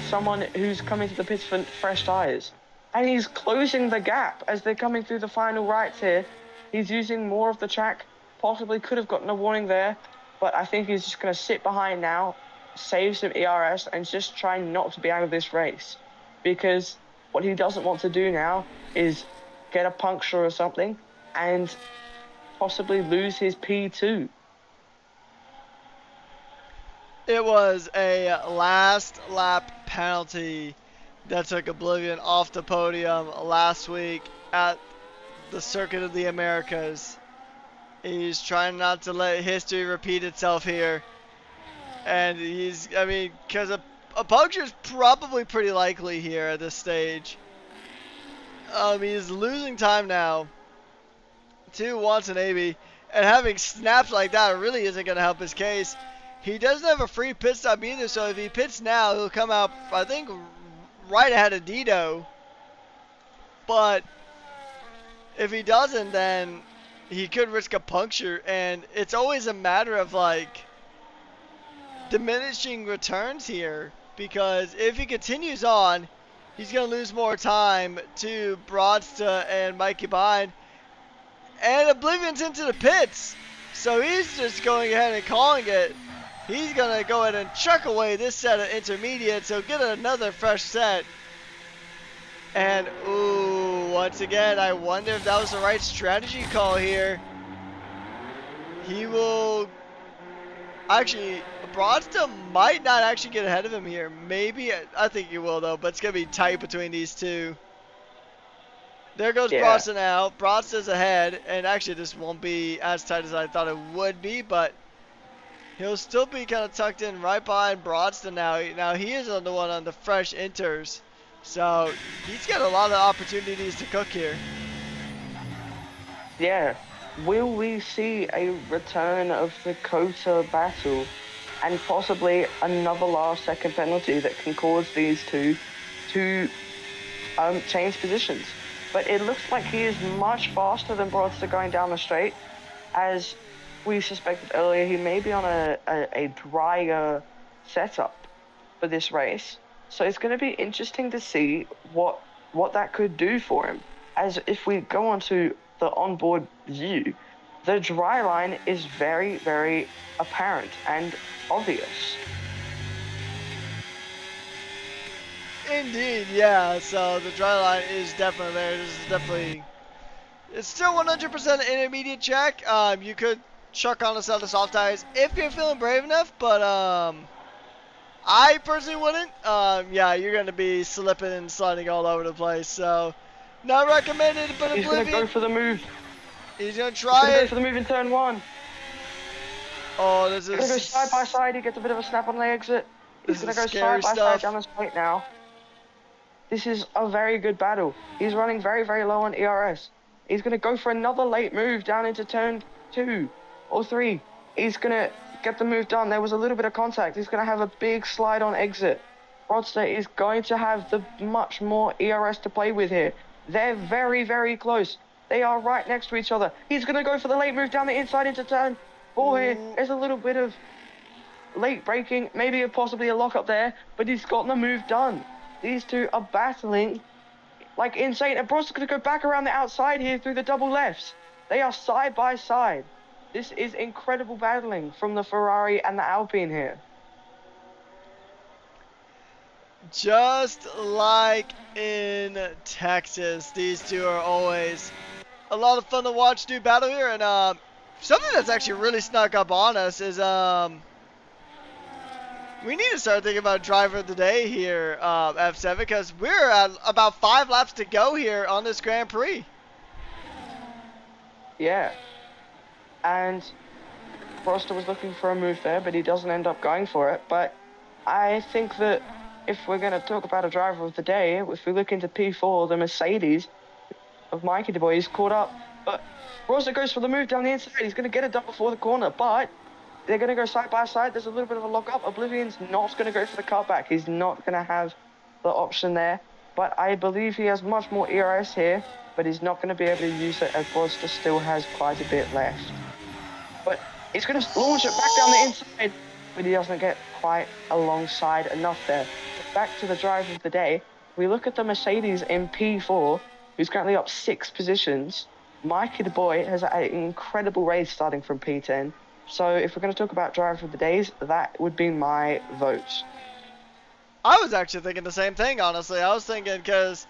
someone who's coming to the pits for fresh tires. And he's closing the gap as they're coming through the final rights here. He's using more of the track, possibly could have gotten a warning there, but I think he's just going to sit behind now, save some ERS, and just try not to be out of this race. Because what he doesn't want to do now is get a puncture or something and possibly lose his P2. It was a last lap penalty that took Oblivion off the podium last week at the Circuit of the Americas. He's trying not to let history repeat itself here. And because a puncture is probably pretty likely here at this stage. He's losing time now to Watanabe, and having snaps like that really isn't going to help his case. He doesn't have a free pit stop either, so if he pits now, he'll come out, I think, right ahead of Dito. But if he doesn't, then he could risk a puncture, and it's always a matter of, diminishing returns here, because if he continues on, he's going to lose more time to Broadsta and Mikey behind. And Oblivion's into the pits, so he's just going ahead and calling it. He's going to go ahead and chuck away this set of intermediates, so get another fresh set. And, ooh, once again, I wonder if that was the right strategy call here. He will... Actually, Broadsta might not actually get ahead of him here. Maybe, I think he will, though, but it's going to be tight between these two. There goes Broadsta now. Broadsta's ahead, and actually this won't be as tight as I thought it would be, but he'll still be kind of tucked in right behind Broadsta now. Now he is on the one on the fresh inters, so he's got a lot of opportunities to cook here. Yeah. Will we see a return of the Kota battle and possibly another last second penalty that can cause these two to change positions? But it looks like he is much faster than Broadster going down the straight. As we suspected earlier, he may be on a drier setup for this race. So it's going to be interesting to see what that could do for him. As if we go on to the onboard view, the dry line is very, very apparent and obvious. Indeed, yeah, so the dry line is definitely there. This is definitely... It's still 100% intermediate check. You could chuck on a set of soft tires if you're feeling brave enough, but I personally wouldn't. Yeah, you're gonna be slipping and sliding all over the place, so not recommended. But He's gonna Oblivion, go for the move. he's gonna He's try gonna go it. for the move in turn 1. Oh, this He's gonna go side by is side. He gets a bit of a snap on the exit. He's this gonna is go scary side by stuff. side down the straight now. This is a very good battle. He's running very, very low on ERS. He's gonna go for another late move down into turn 2 or 3. He's gonna get the move done. There was a little bit of contact. He's gonna have a big slide on exit. Roadster is going to have the much more ERS to play with here. They're very, very close. They are right next to each other. He's gonna go for the late move down the inside into turn 4 here. There's a little bit of late braking, maybe possibly a lock up there, but he's gotten the move done. These two are battling like insane. And Bro's going to go back around the outside here through the double lefts. They are side by side. This is incredible battling from the Ferrari and the Alpine here. Just like in Texas, these two are always a lot of fun to watch do battle here. And something that's actually really snuck up on us is we need to start thinking about driver of the day here, F7, because we're at about 5 laps to go here on this Grand Prix. Yeah. And Foster was looking for a move there, but he doesn't end up going for it. But I think that if we're going to talk about a driver of the day, if we look into P4, the Mercedes of Mikey the boy, he's caught up. But Foster goes for the move down the inside. He's going to get it done before the corner, but they're going to go side by side. There's a little bit of a lock up. Oblivion's not going to go for the cutback. He's not going to have the option there. But I believe he has much more ERS here, but he's not going to be able to use it as Foster still has quite a bit left. But he's going to launch it back down the inside, but he doesn't get quite alongside enough there. But back to the driver of the day. We look at the Mercedes in P4, who's currently up 6 positions. Mikey the boy has an incredible race starting from P10. So if we're going to talk about driver of the days, that would be my vote. I was actually thinking the same thing, honestly. I was thinking because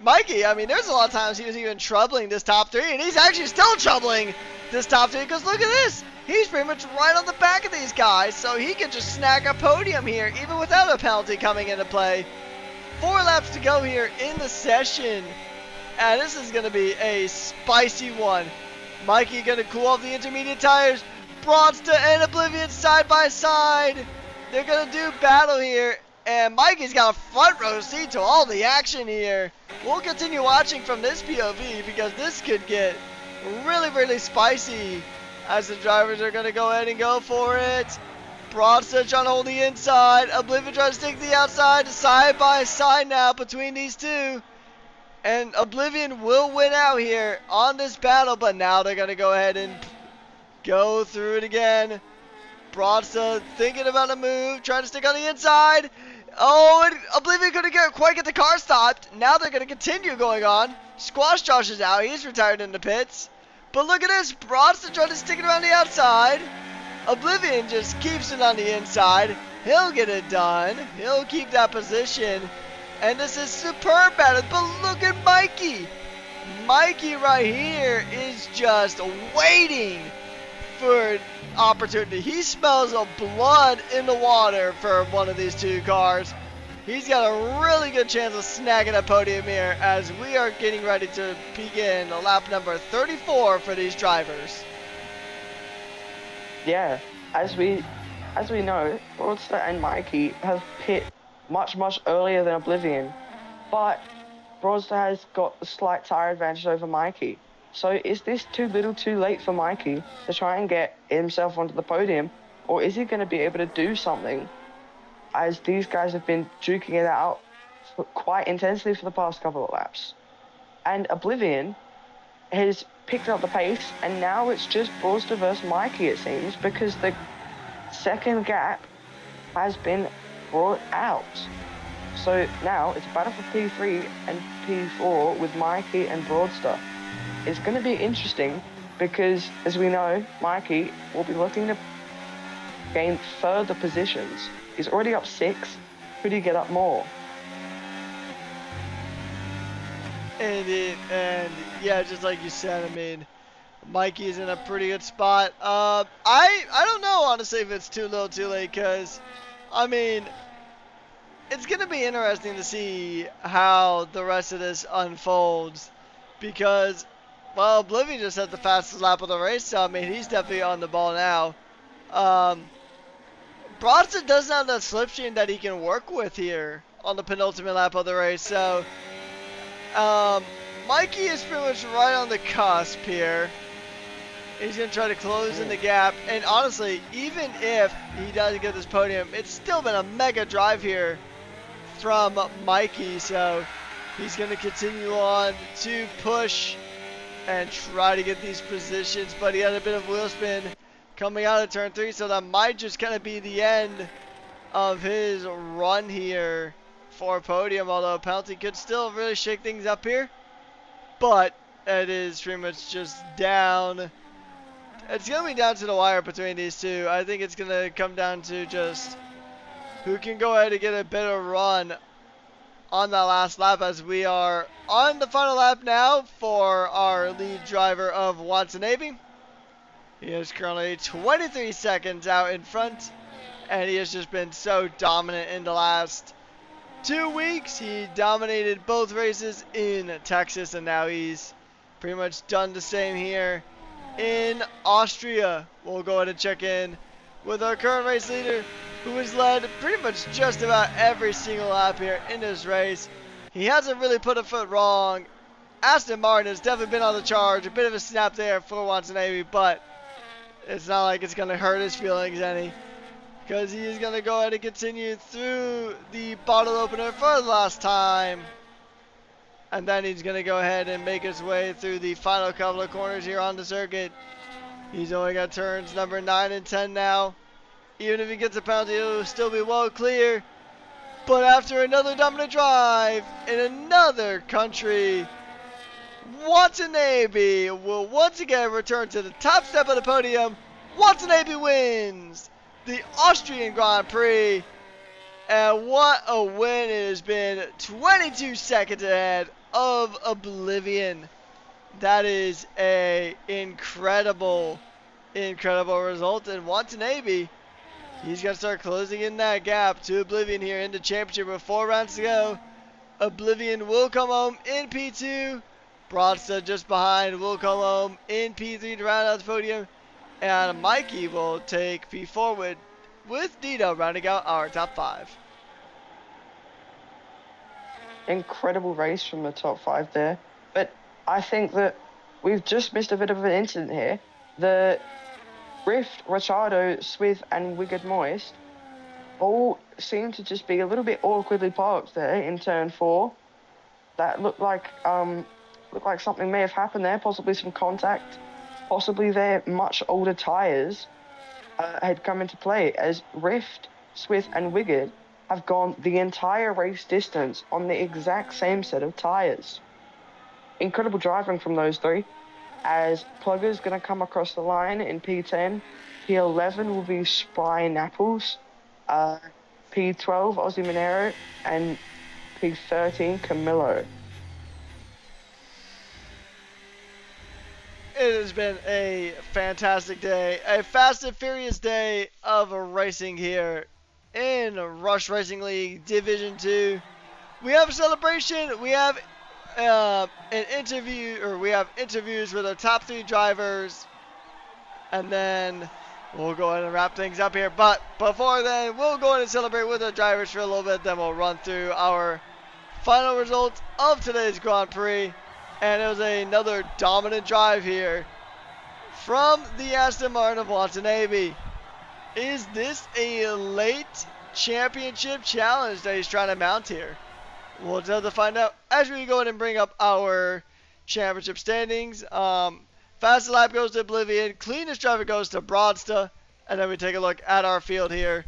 Mikey, I mean, there's a lot of times he was even troubling this top 3, and he's actually still troubling this top 3 because look at this. He's pretty much right on the back of these guys, so he could just snag a podium here even without a penalty coming into play. 4 laps to go here in the session, and this is going to be a spicy one. Mikey going to cool off the intermediate tires. Broadster and Oblivion side by side. They're going to do battle here. And Mikey's got a front row seat to all the action here. We'll continue watching from this POV because this could get really, really spicy as the drivers are going to go ahead and go for it. Broadster trying to hold the inside. Oblivion trying to stick to the outside. Side by side now between these two. And Oblivion will win out here on this battle. But now they're going to go ahead and go through it again. Broadster thinking about a move, trying to stick on the inside. Oh, and Oblivion couldn't quite get the car stopped. Now they're going to continue going on. Squash Josh is out. He's retired in the pits. But look at this. Broadster trying to stick it around the outside. Oblivion just keeps it on the inside. He'll get it done. He'll keep that position. And this is superb battle. But look at Mikey. Mikey right here is just waiting for opportunity. He smells of blood in the water for one of these two cars. He's got a really good chance of snagging a podium here as we are getting ready to begin lap number 34 for these drivers. Yeah, as we know, Broadster and Mikey have pit much earlier than Oblivion, but Broadster has got a slight tire advantage over Mikey. So is this too little too late for Mikey to try and get himself onto the podium? Or is he going to be able to do something as these guys have been duking it out quite intensely for the past couple of laps? And Oblivion has picked up the pace, and now it's just Broadster versus Mikey, it seems, because the second gap has been brought out. So now it's a battle for P3 and P4 with Mikey and Broadster. It's going to be interesting because, as we know, Mikey will be looking to gain further positions. He's already up 6. Could he get up more? And yeah, just like you said, I mean, Mikey's in a pretty good spot. I don't know honestly if it's too little, too late, because I mean it's gonna be interesting to see how the rest of this unfolds, because well, Oblivion just had the fastest lap of the race, so I mean he's definitely on the ball now. Um, Bronson doesn't have that slipstream that he can work with here on the penultimate lap of the race, so um, Mikey is pretty much right on the cusp here. He's going to try to close in the gap. And honestly, even if he doesn't get this podium, it's still been a mega drive here from Mikey. So he's going to continue on to push and try to get these positions. But he had a bit of wheel spin coming out of turn 3. So that might just kind of be the end of his run here for a podium. Although penalty could still really shake things up here. But it is pretty much just down. It's going to be down to the wire between these two. I think it's going to come down to just who can go ahead and get a better run on that last lap, as we are on the final lap now for our lead driver of Watan. He is currently 23 seconds out in front, and he has just been so dominant in the last 2 weeks. He dominated both races in Texas, and now he's pretty much done the same here in Austria. We'll go ahead and check in with our current race leader, who has led pretty much just about every single lap here in this race. He hasn't really put a foot wrong. Aston Martin has definitely been on the charge. A bit of a snap there for Watanabe, but it's not like it's going to hurt his feelings any, because he is going to go ahead and continue through the bottle opener for the last time. And then he's going to go ahead and make his way through the final couple of corners here on the circuit. He's only got turns number 9 and 10 now. Even if he gets a penalty, it'll still be well clear. But after another dominant drive in another country, Watanabe will once again return to the top step of the podium. Watanabe wins the Austrian Grand Prix. And what a win it has been. 22 seconds ahead of Oblivion. That is a incredible result. And Watanabe, he's got to start closing in that gap to Oblivion here in the championship with 4 rounds to go. Oblivion will come home in P2. Broadstead just behind will come home in P3 to round out the podium. And Mikey will take P4 with Dito rounding out our top 5. Incredible race from the top 5 there. But I think that we've just missed a bit of an incident here. The Rift, Ricciardo, Swith, and Wicked Moist all seem to just be a little bit awkwardly parked there in turn 4. That looked like something may have happened there, possibly some contact. Possibly their much older tyres had come into play, as Rift, Swith, and Wicked have gone the entire race distance on the exact same set of tyres. Incredible driving from those 3, as Plugger's going to come across the line in P10. P11 will be Spry Napples, P12 Aussie Monero, and P13 Camillo. It has been a fantastic day, a fast and furious day of racing here in Rush Racing League Division 2. We have a celebration, we have an interview, or we have interviews with our top 3 drivers, and then we'll go ahead and wrap things up here. But before then, we'll go ahead and celebrate with our drivers for a little bit, then we'll run through our final results of today's Grand Prix. And it was another dominant drive here from the Aston Martin of Watanabe. Is this a late championship challenge that he's trying to mount here? We'll have to find out as we go ahead and bring up our championship standings. Fastest lap goes to Oblivion. Cleanest driver goes to Broadsta. And then we take a look at our field here.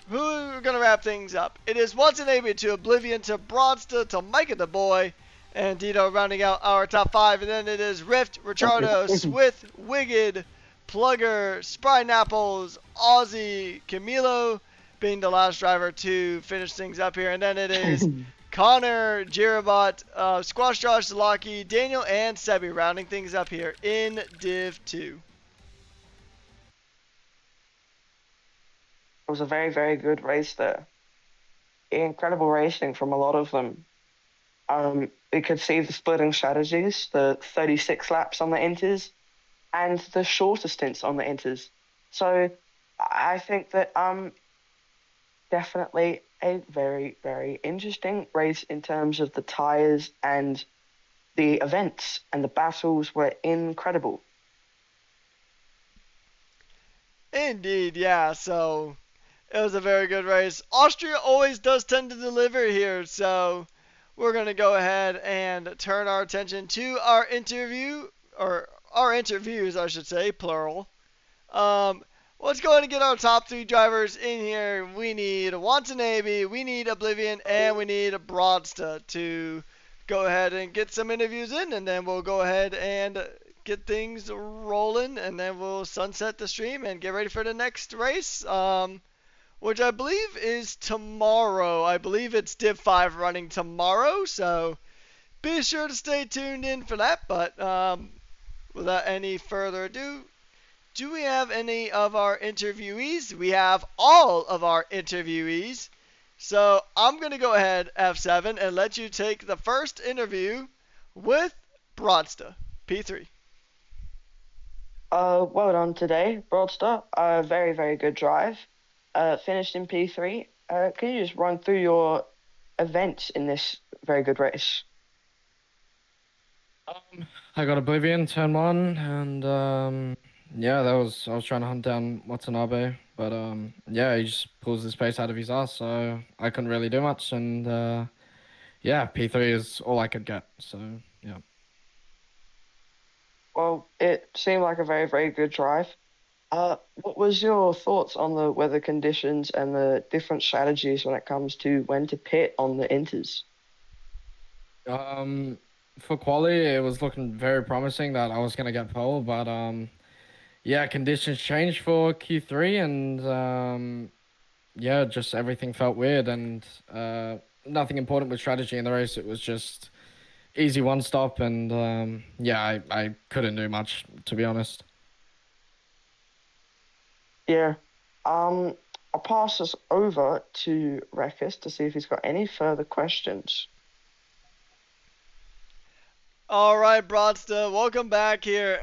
Who are going to wrap things up? It is Watanabe to Oblivion to Broadsta to Micah the Boy. And Dito rounding out our top 5. And then it is Rift, Ricciardo, Swith, Wicked, Plugger, Spry Napples, Aussie, Camilo being the last driver to finish things up here. And then it is Connor, Jirabot, Squash Josh, Zalaki, Daniel, and Sebi rounding things up here in Div 2. It was a very, very good race there. Incredible racing from a lot of them. We could see the splitting strategies, the 36 laps on the inters, and the shorter stints on the inters. So I think that definitely a very, very interesting race in terms of the tires, and the events and the battles were incredible. Indeed, yeah. So it was a very good race. Austria always does tend to deliver here, so we're going to go ahead and turn our attention to our interview, or our interviews, I should say, plural. Um, let's go ahead and get our top three drivers in here. We need Watanabe, we need Oblivion, and we need Broadsta to go ahead and get some interviews in, and then we'll go ahead and get things rolling, and then we'll sunset the stream and get ready for the next race, which I believe is tomorrow. I believe it's Div 5 running tomorrow, so be sure to stay tuned in for that. But without any further ado, do we have any of our interviewees? We have all of our interviewees. So I'm going to go ahead, F7, and let you take the first interview with Broadsta, P3. Well done today, Broadster. Very, very good drive. Finished in P3. Can you just run through your events in this very good race? I got Oblivion turn one, and yeah, I was trying to hunt down Watanabe, but yeah, he just pulls the space out of his ass, so I couldn't really do much, and yeah, P3 is all I could get, so yeah. Well, it seemed like a very, very good drive. What was your thoughts on the weather conditions and the different strategies when it comes to when to pit on the inters? For quali, it was looking very promising that I was gonna get pole, but yeah, conditions changed for Q3, and yeah, just everything felt weird, and nothing important with strategy in the race. It was just easy one stop, and yeah, I couldn't do much, to be honest. Yeah. I'll pass this over to Rekus to see if he's got any further questions. All right, Broadsta, welcome back here.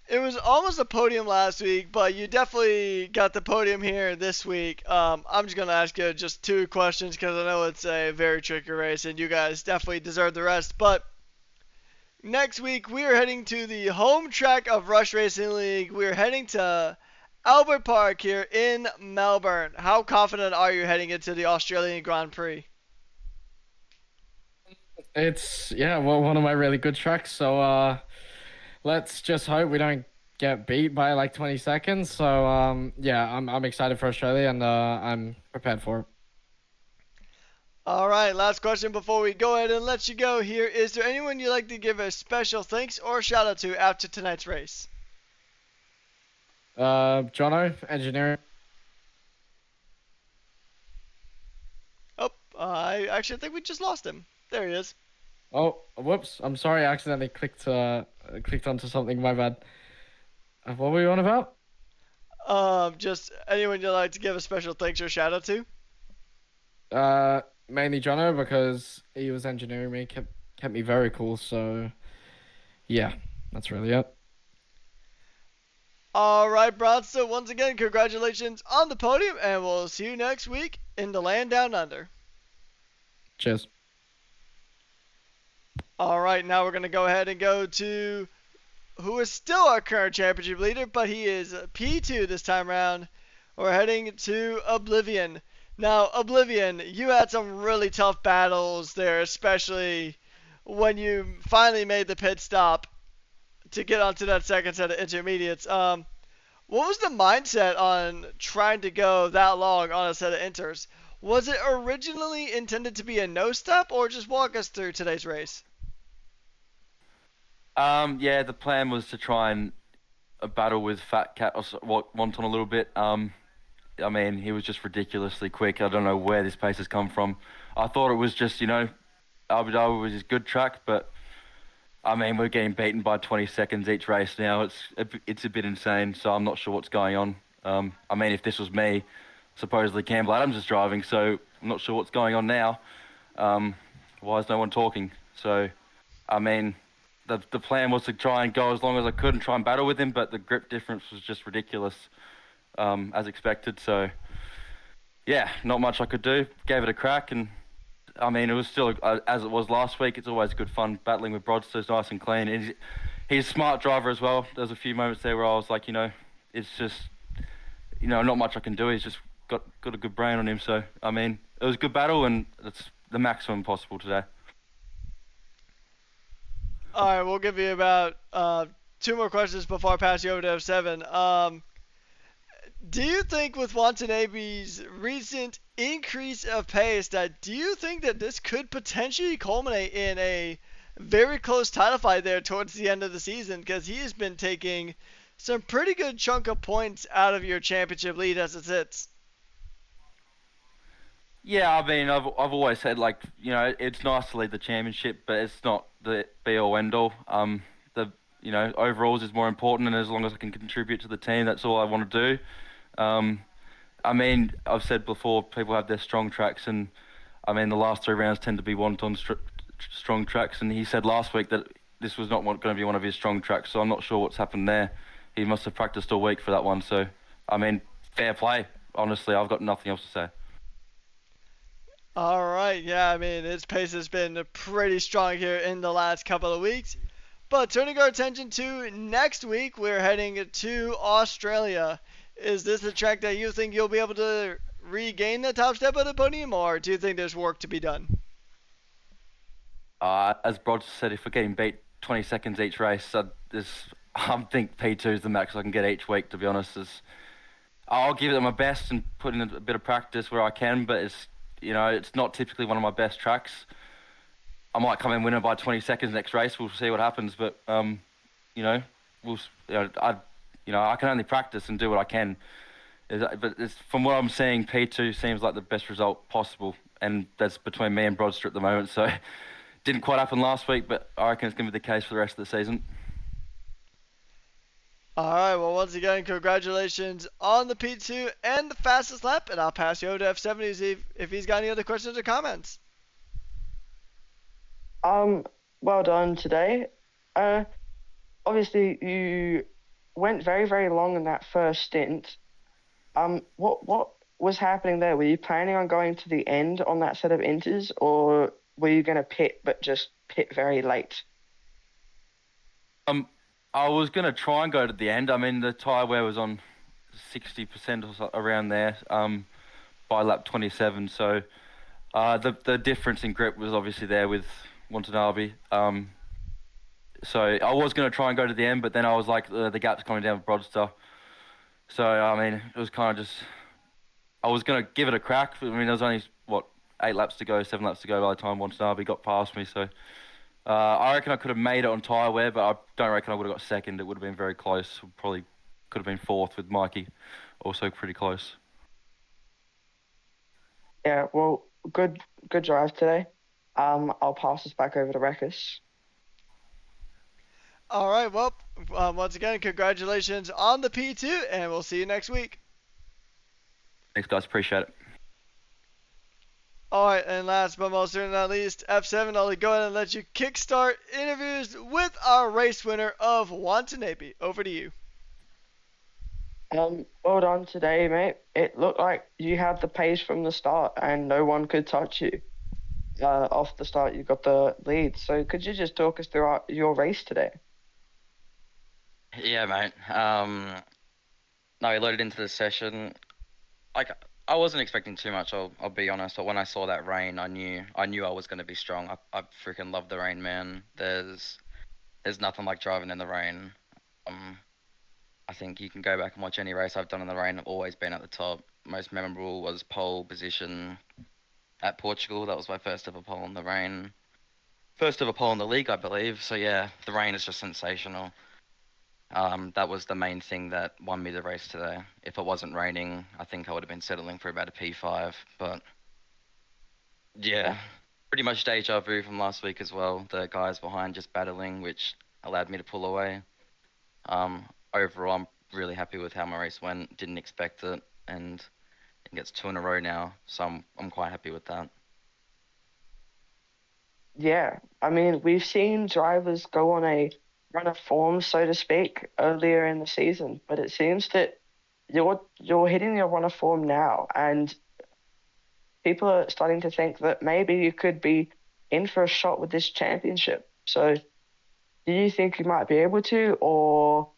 It was almost a podium last week, but you definitely got the podium here this week. I'm just going to ask you just two questions because I know it's a very tricky race and you guys definitely deserve the rest. But next week, we are heading to the home track of Rush Racing League. We are heading to Albert Park here in Melbourne. How confident are you heading into the Australian Grand Prix? It's yeah, well, one of my really good tracks. So let's just hope we don't get beat by like 20 seconds. So yeah, I'm excited for Australia, and I'm prepared for it. All right, last question before we go ahead and let you go here. Is there anyone you'd like to give a special thanks or shout out to after tonight's race? Jono, engineering. Oh, I actually think we just lost him. There he is. Oh, whoops! I'm sorry, I accidentally clicked onto something. My bad. What were you on about? Just anyone you'd like to give a special thanks or shout out to? Mainly Jono, because he was engineering me, kept me very cool. So yeah, that's really it. All right, Brad. So once again, congratulations on the podium, and we'll see you next week in the land down under. Cheers. All right, now we're gonna go ahead and go to who is still our current championship leader, but he is P2 this time around. We're heading to Oblivion. Now, Oblivion, you had some really tough battles there, especially when you finally made the pit stop to get onto that second set of intermediates. What was the mindset on trying to go that long on a set of inters? Was it originally intended to be a no stop, or just walk us through today's race? Yeah, the plan was to try and battle with Fat Cat or Wonton a little bit. I mean, he was just ridiculously quick. I don't know where this pace has come from. I thought it was just, Abu Dhabi was a good track, but I mean, we're getting beaten by 20 seconds each race now. It's a bit insane, so I'm not sure what's going on. I mean, if this was me, supposedly Campbell Adams is driving, so I'm not sure what's going on now. Why is no one talking? So, I mean, the plan was to try and go as long as I could and try and battle with him, but the grip difference was just ridiculous, as expected. So, yeah, not much I could do. Gave it a crack, and I mean, it was still as it was last week. It's always good fun battling with Broadster's nice and clean. And he's a smart driver as well. There's a few moments there where I was like, it's just, not much I can do. He's just got a good brain on him. So I mean, it was a good battle, and it's the maximum possible today. All right, we'll give you about 2 more questions before I pass you over to F7. Do you think with Watanabe's recent increase of pace do you think that this could potentially culminate in a very close title fight there towards the end of the season? Because he has been taking some pretty good chunk of points out of your championship lead as it sits. Yeah, I mean, I've always said it's nice to lead the championship, but it's not the be all end all. The overalls is more important, and as long as I can contribute to the team, that's all I want to do. I mean, I've said before, people have their strong tracks, and I mean, the last 3 rounds tend to be Watan strong tracks, and he said last week that this was not going to be one of his strong tracks, so I'm not sure what's happened there. He must have practiced all week for that one, so, I mean, fair play. Honestly, I've got nothing else to say. All right, yeah, I mean, his pace has been pretty strong here in the last couple of weeks. But turning our attention to next week, we're heading to Australia. Is this a track that you think you'll be able to regain the top step of the podium, or do you think there's work to be done? As Brod said, if we're getting beat 20 seconds each race, I think P2 is the max I can get each week, to be honest. I'll give it my best and put in a bit of practice where I can, but it's not typically one of my best tracks. I might come in winner by 20 seconds next race. We'll see what happens, but I can only practice and do what I can. But from what I'm seeing, P2 seems like the best result possible, and that's between me and Broadster at the moment. So didn't quite happen last week, but I reckon it's going to be the case for the rest of the season. All right, well, once again, congratulations on the P2 and the fastest lap, and I'll pass you over to F7 to see if he's got any other questions or comments. Well done today. Obviously you went very, very long in that first stint. What was happening there? Were you planning on going to the end on that set of inters, or were you going to pit but just pit very late? I was going to try and go to the end. I mean, the tyre wear was on 60% or so, around there, by lap 27. So the difference in grip was obviously there with Watanabe. So I was going to try and go to the end, but then I was like, the gap's coming down with Broadster. So, I mean, it was kind of just... I was going to give it a crack. I mean, there was only, 7 laps to go by the time Watanabe got past me. So I reckon I could have made it on tyre wear, but I don't reckon I would have got second. It would have been very close. Probably could have been fourth with Mikey. Also pretty close. Yeah, well, good drive today. I'll pass this back over to Rekus. All right, well, once again, congratulations on the P2, and we'll see you next week. Thanks, guys. Appreciate it. All right, and last but most certainly not least, F7, I'll go ahead and let you kickstart interviews with our race winner of Watanabe. Over to you. Well done today, mate. It looked like you had the pace from the start and no one could touch you. Off the start, you got the lead. So could you just talk us through your race today? Yeah, mate. No, we loaded into the session. Like, I wasn't expecting too much. I'll be honest. But when I saw that rain, I knew I was gonna be strong. I freaking love the rain, man. There's nothing like driving in the rain. I think you can go back and watch any race I've done in the rain. I've always been at the top. Most memorable was pole position at Portugal. That was my first ever pole in the rain. First ever pole in the league, I believe. So yeah, the rain is just sensational. That was the main thing that won me the race today. If it wasn't raining, I think I would have been settling for about a P5. But yeah, pretty much deja vu from last week as well. The guys behind just battling, which allowed me to pull away. Overall, I'm really happy with how my race went. Didn't expect it, and I think it's 2 in a row now, so I'm quite happy with that. Yeah, I mean, we've seen drivers go on a run of form, so to speak, earlier in the season, but it seems that you're hitting your run of form now, and people are starting to think that maybe you could be in for a shot with this championship. So, do you think you might be able to, or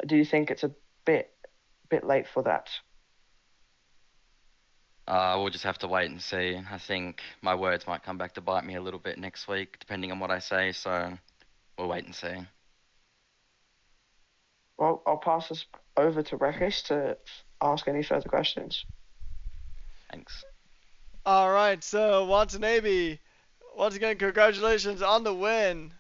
do you think it's a bit late for that? We'll just have to wait and see. I think my words might come back to bite me a little bit next week, depending on what I say. So we'll wait and see. Well, I'll pass this over to Rekish to ask any further questions. Thanks. All right, so Watanabe, once again, congratulations on the win.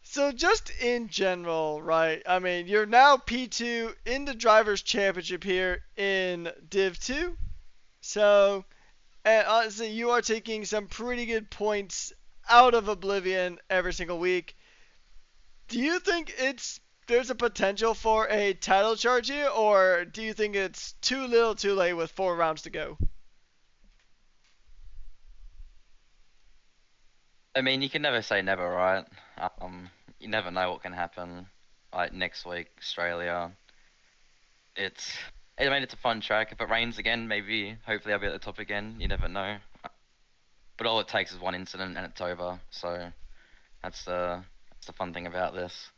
So just in general, right? I mean, you're now P2 in the drivers' championship here in Div 2. So, and honestly, you are taking some pretty good points out of Oblivion every single week. Do you think there's a potential for a title charge here, or do you think it's too little too late with 4 rounds to go? I mean, you can never say never, right? You never know what can happen. Like next week, Australia. It's, I mean, it's a fun track. If it rains again, maybe, hopefully, I'll be at the top again. You never know. But all it takes is one incident and it's over. So that's the fun thing about this.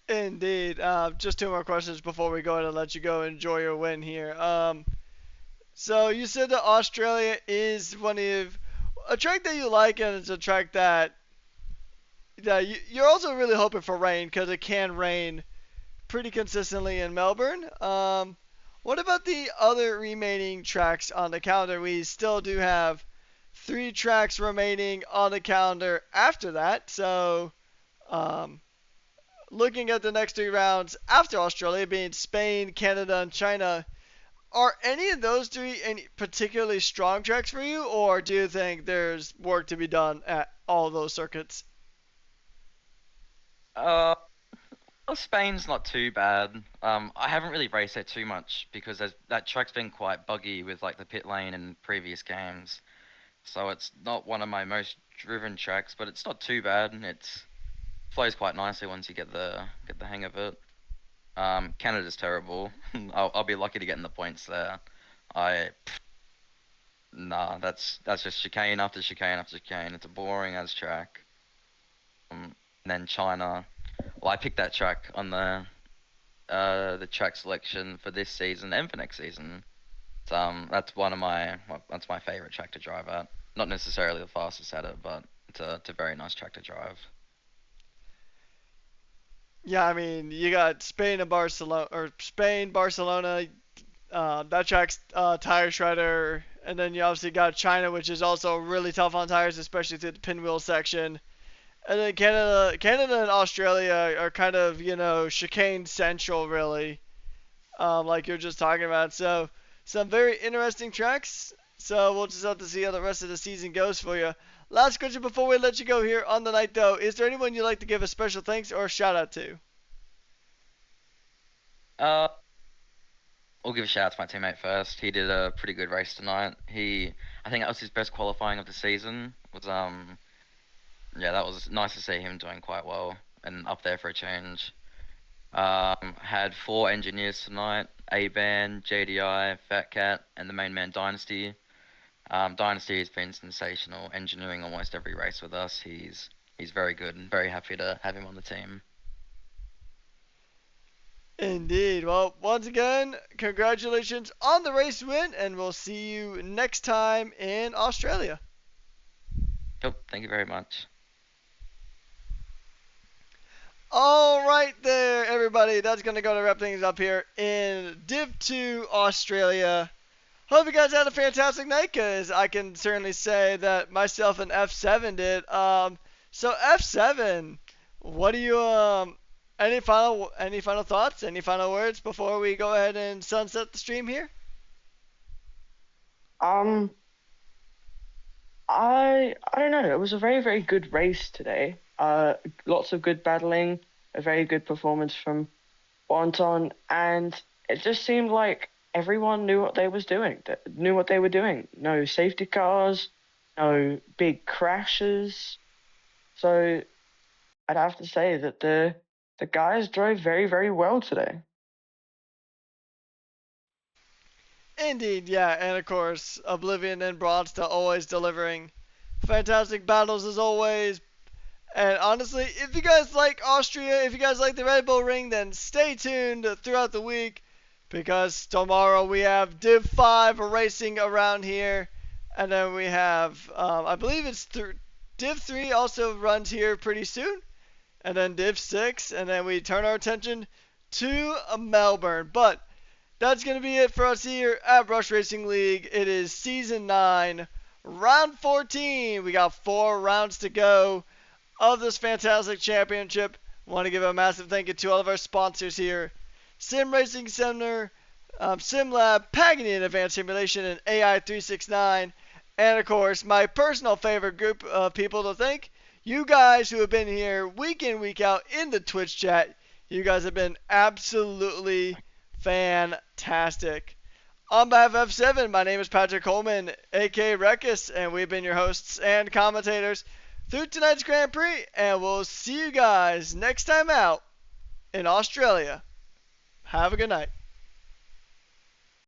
Indeed. Just 2 more questions before we go ahead and let you go enjoy your win here. So you said that Australia is one of a track that you like, and it's a track that you're also really hoping for rain because it can rain pretty consistently in Melbourne. What about the other remaining tracks on the calendar? We still do have 3 tracks remaining on the calendar after that. So, looking at the next 3 rounds after Australia, being Spain, Canada, and China, are any of those 3 any particularly strong tracks for you, or do you think there's work to be done at all those circuits? Uh, well, Spain's not too bad. I haven't really raced it too much because that track's been quite buggy with like the pit lane in previous games. So it's not one of my most driven tracks, but it's not too bad. It's flows quite nicely once you get the hang of it. Canada's terrible. I'll be lucky to get in the points there. I Nah, that's just chicane after chicane after chicane. It's a boring as track. And then China. Well, I picked that track on the track selection for this season and for next season. That's that's my favorite track to drive at. Not necessarily the fastest at it, but it's a very nice track to drive. Yeah, I mean, you got Spain and Barcelona, or Spain, Barcelona. That track's tire shredder, and then you obviously got China, which is also really tough on tires, especially through the pinwheel section. And then Canada and Australia are kind of chicane central, really, like you're just talking about. So some very interesting tracks. So we'll just have to see how the rest of the season goes for you. Last question before we let you go here on the night, though. Is there anyone you'd like to give a special thanks or a shout out to? Uh, I'll give a shout out to my teammate first. He did a pretty good race tonight. I think that was his best qualifying of the season. Yeah, that was nice to see him doing quite well and up there for a change. Had 4 engineers tonight: A-Ban, JDI, Fat Cat, and the main man Dynasty. Dynasty has been sensational, engineering almost every race with us. He's very good and very happy to have him on the team. Indeed. Well, once again, congratulations on the race win, and we'll see you next time in Australia. Yep, thank you very much. All right there, everybody. That's going to go to wrap things up here in Div 2 Australia. Hope you guys had a fantastic night, because I can certainly say that myself and F7 did. So F7, What do you any final thoughts? Any final words before we go ahead and sunset the stream here? Um, I don't know. It was a very, very good race today. Lots of good battling, a very good performance from Watan, and it just seemed like everyone knew what they was doing. Knew what they were doing. No safety cars, no big crashes. So I'd have to say that the guys drove very, very well today. Indeed, yeah, and of course, Oblivion and Broadsta always delivering fantastic battles as always. And honestly, if you guys like Austria, if you guys like the Red Bull Ring, then stay tuned throughout the week because tomorrow we have Div 5 racing around here. And then we have, I believe it's Div 3 also runs here pretty soon. And then Div 6. And then we turn our attention to Melbourne. But that's going to be it for us here at Rush Racing League. It is Season 9, Round 14. We got 4 rounds to go of this fantastic championship. Want to give a massive thank you to all of our sponsors here. Sim Racing Center, SimLab, Pagani Advanced Simulation, and AI369. And of course, my personal favorite group of people to thank, you guys who have been here week in, week out in the Twitch chat. You guys have been absolutely fantastic. On behalf of F7, my name is Patrick Coleman, aka Rekis, and we've been your hosts and commentators through tonight's Grand Prix, and we'll see you guys next time out in Australia. Have a good night.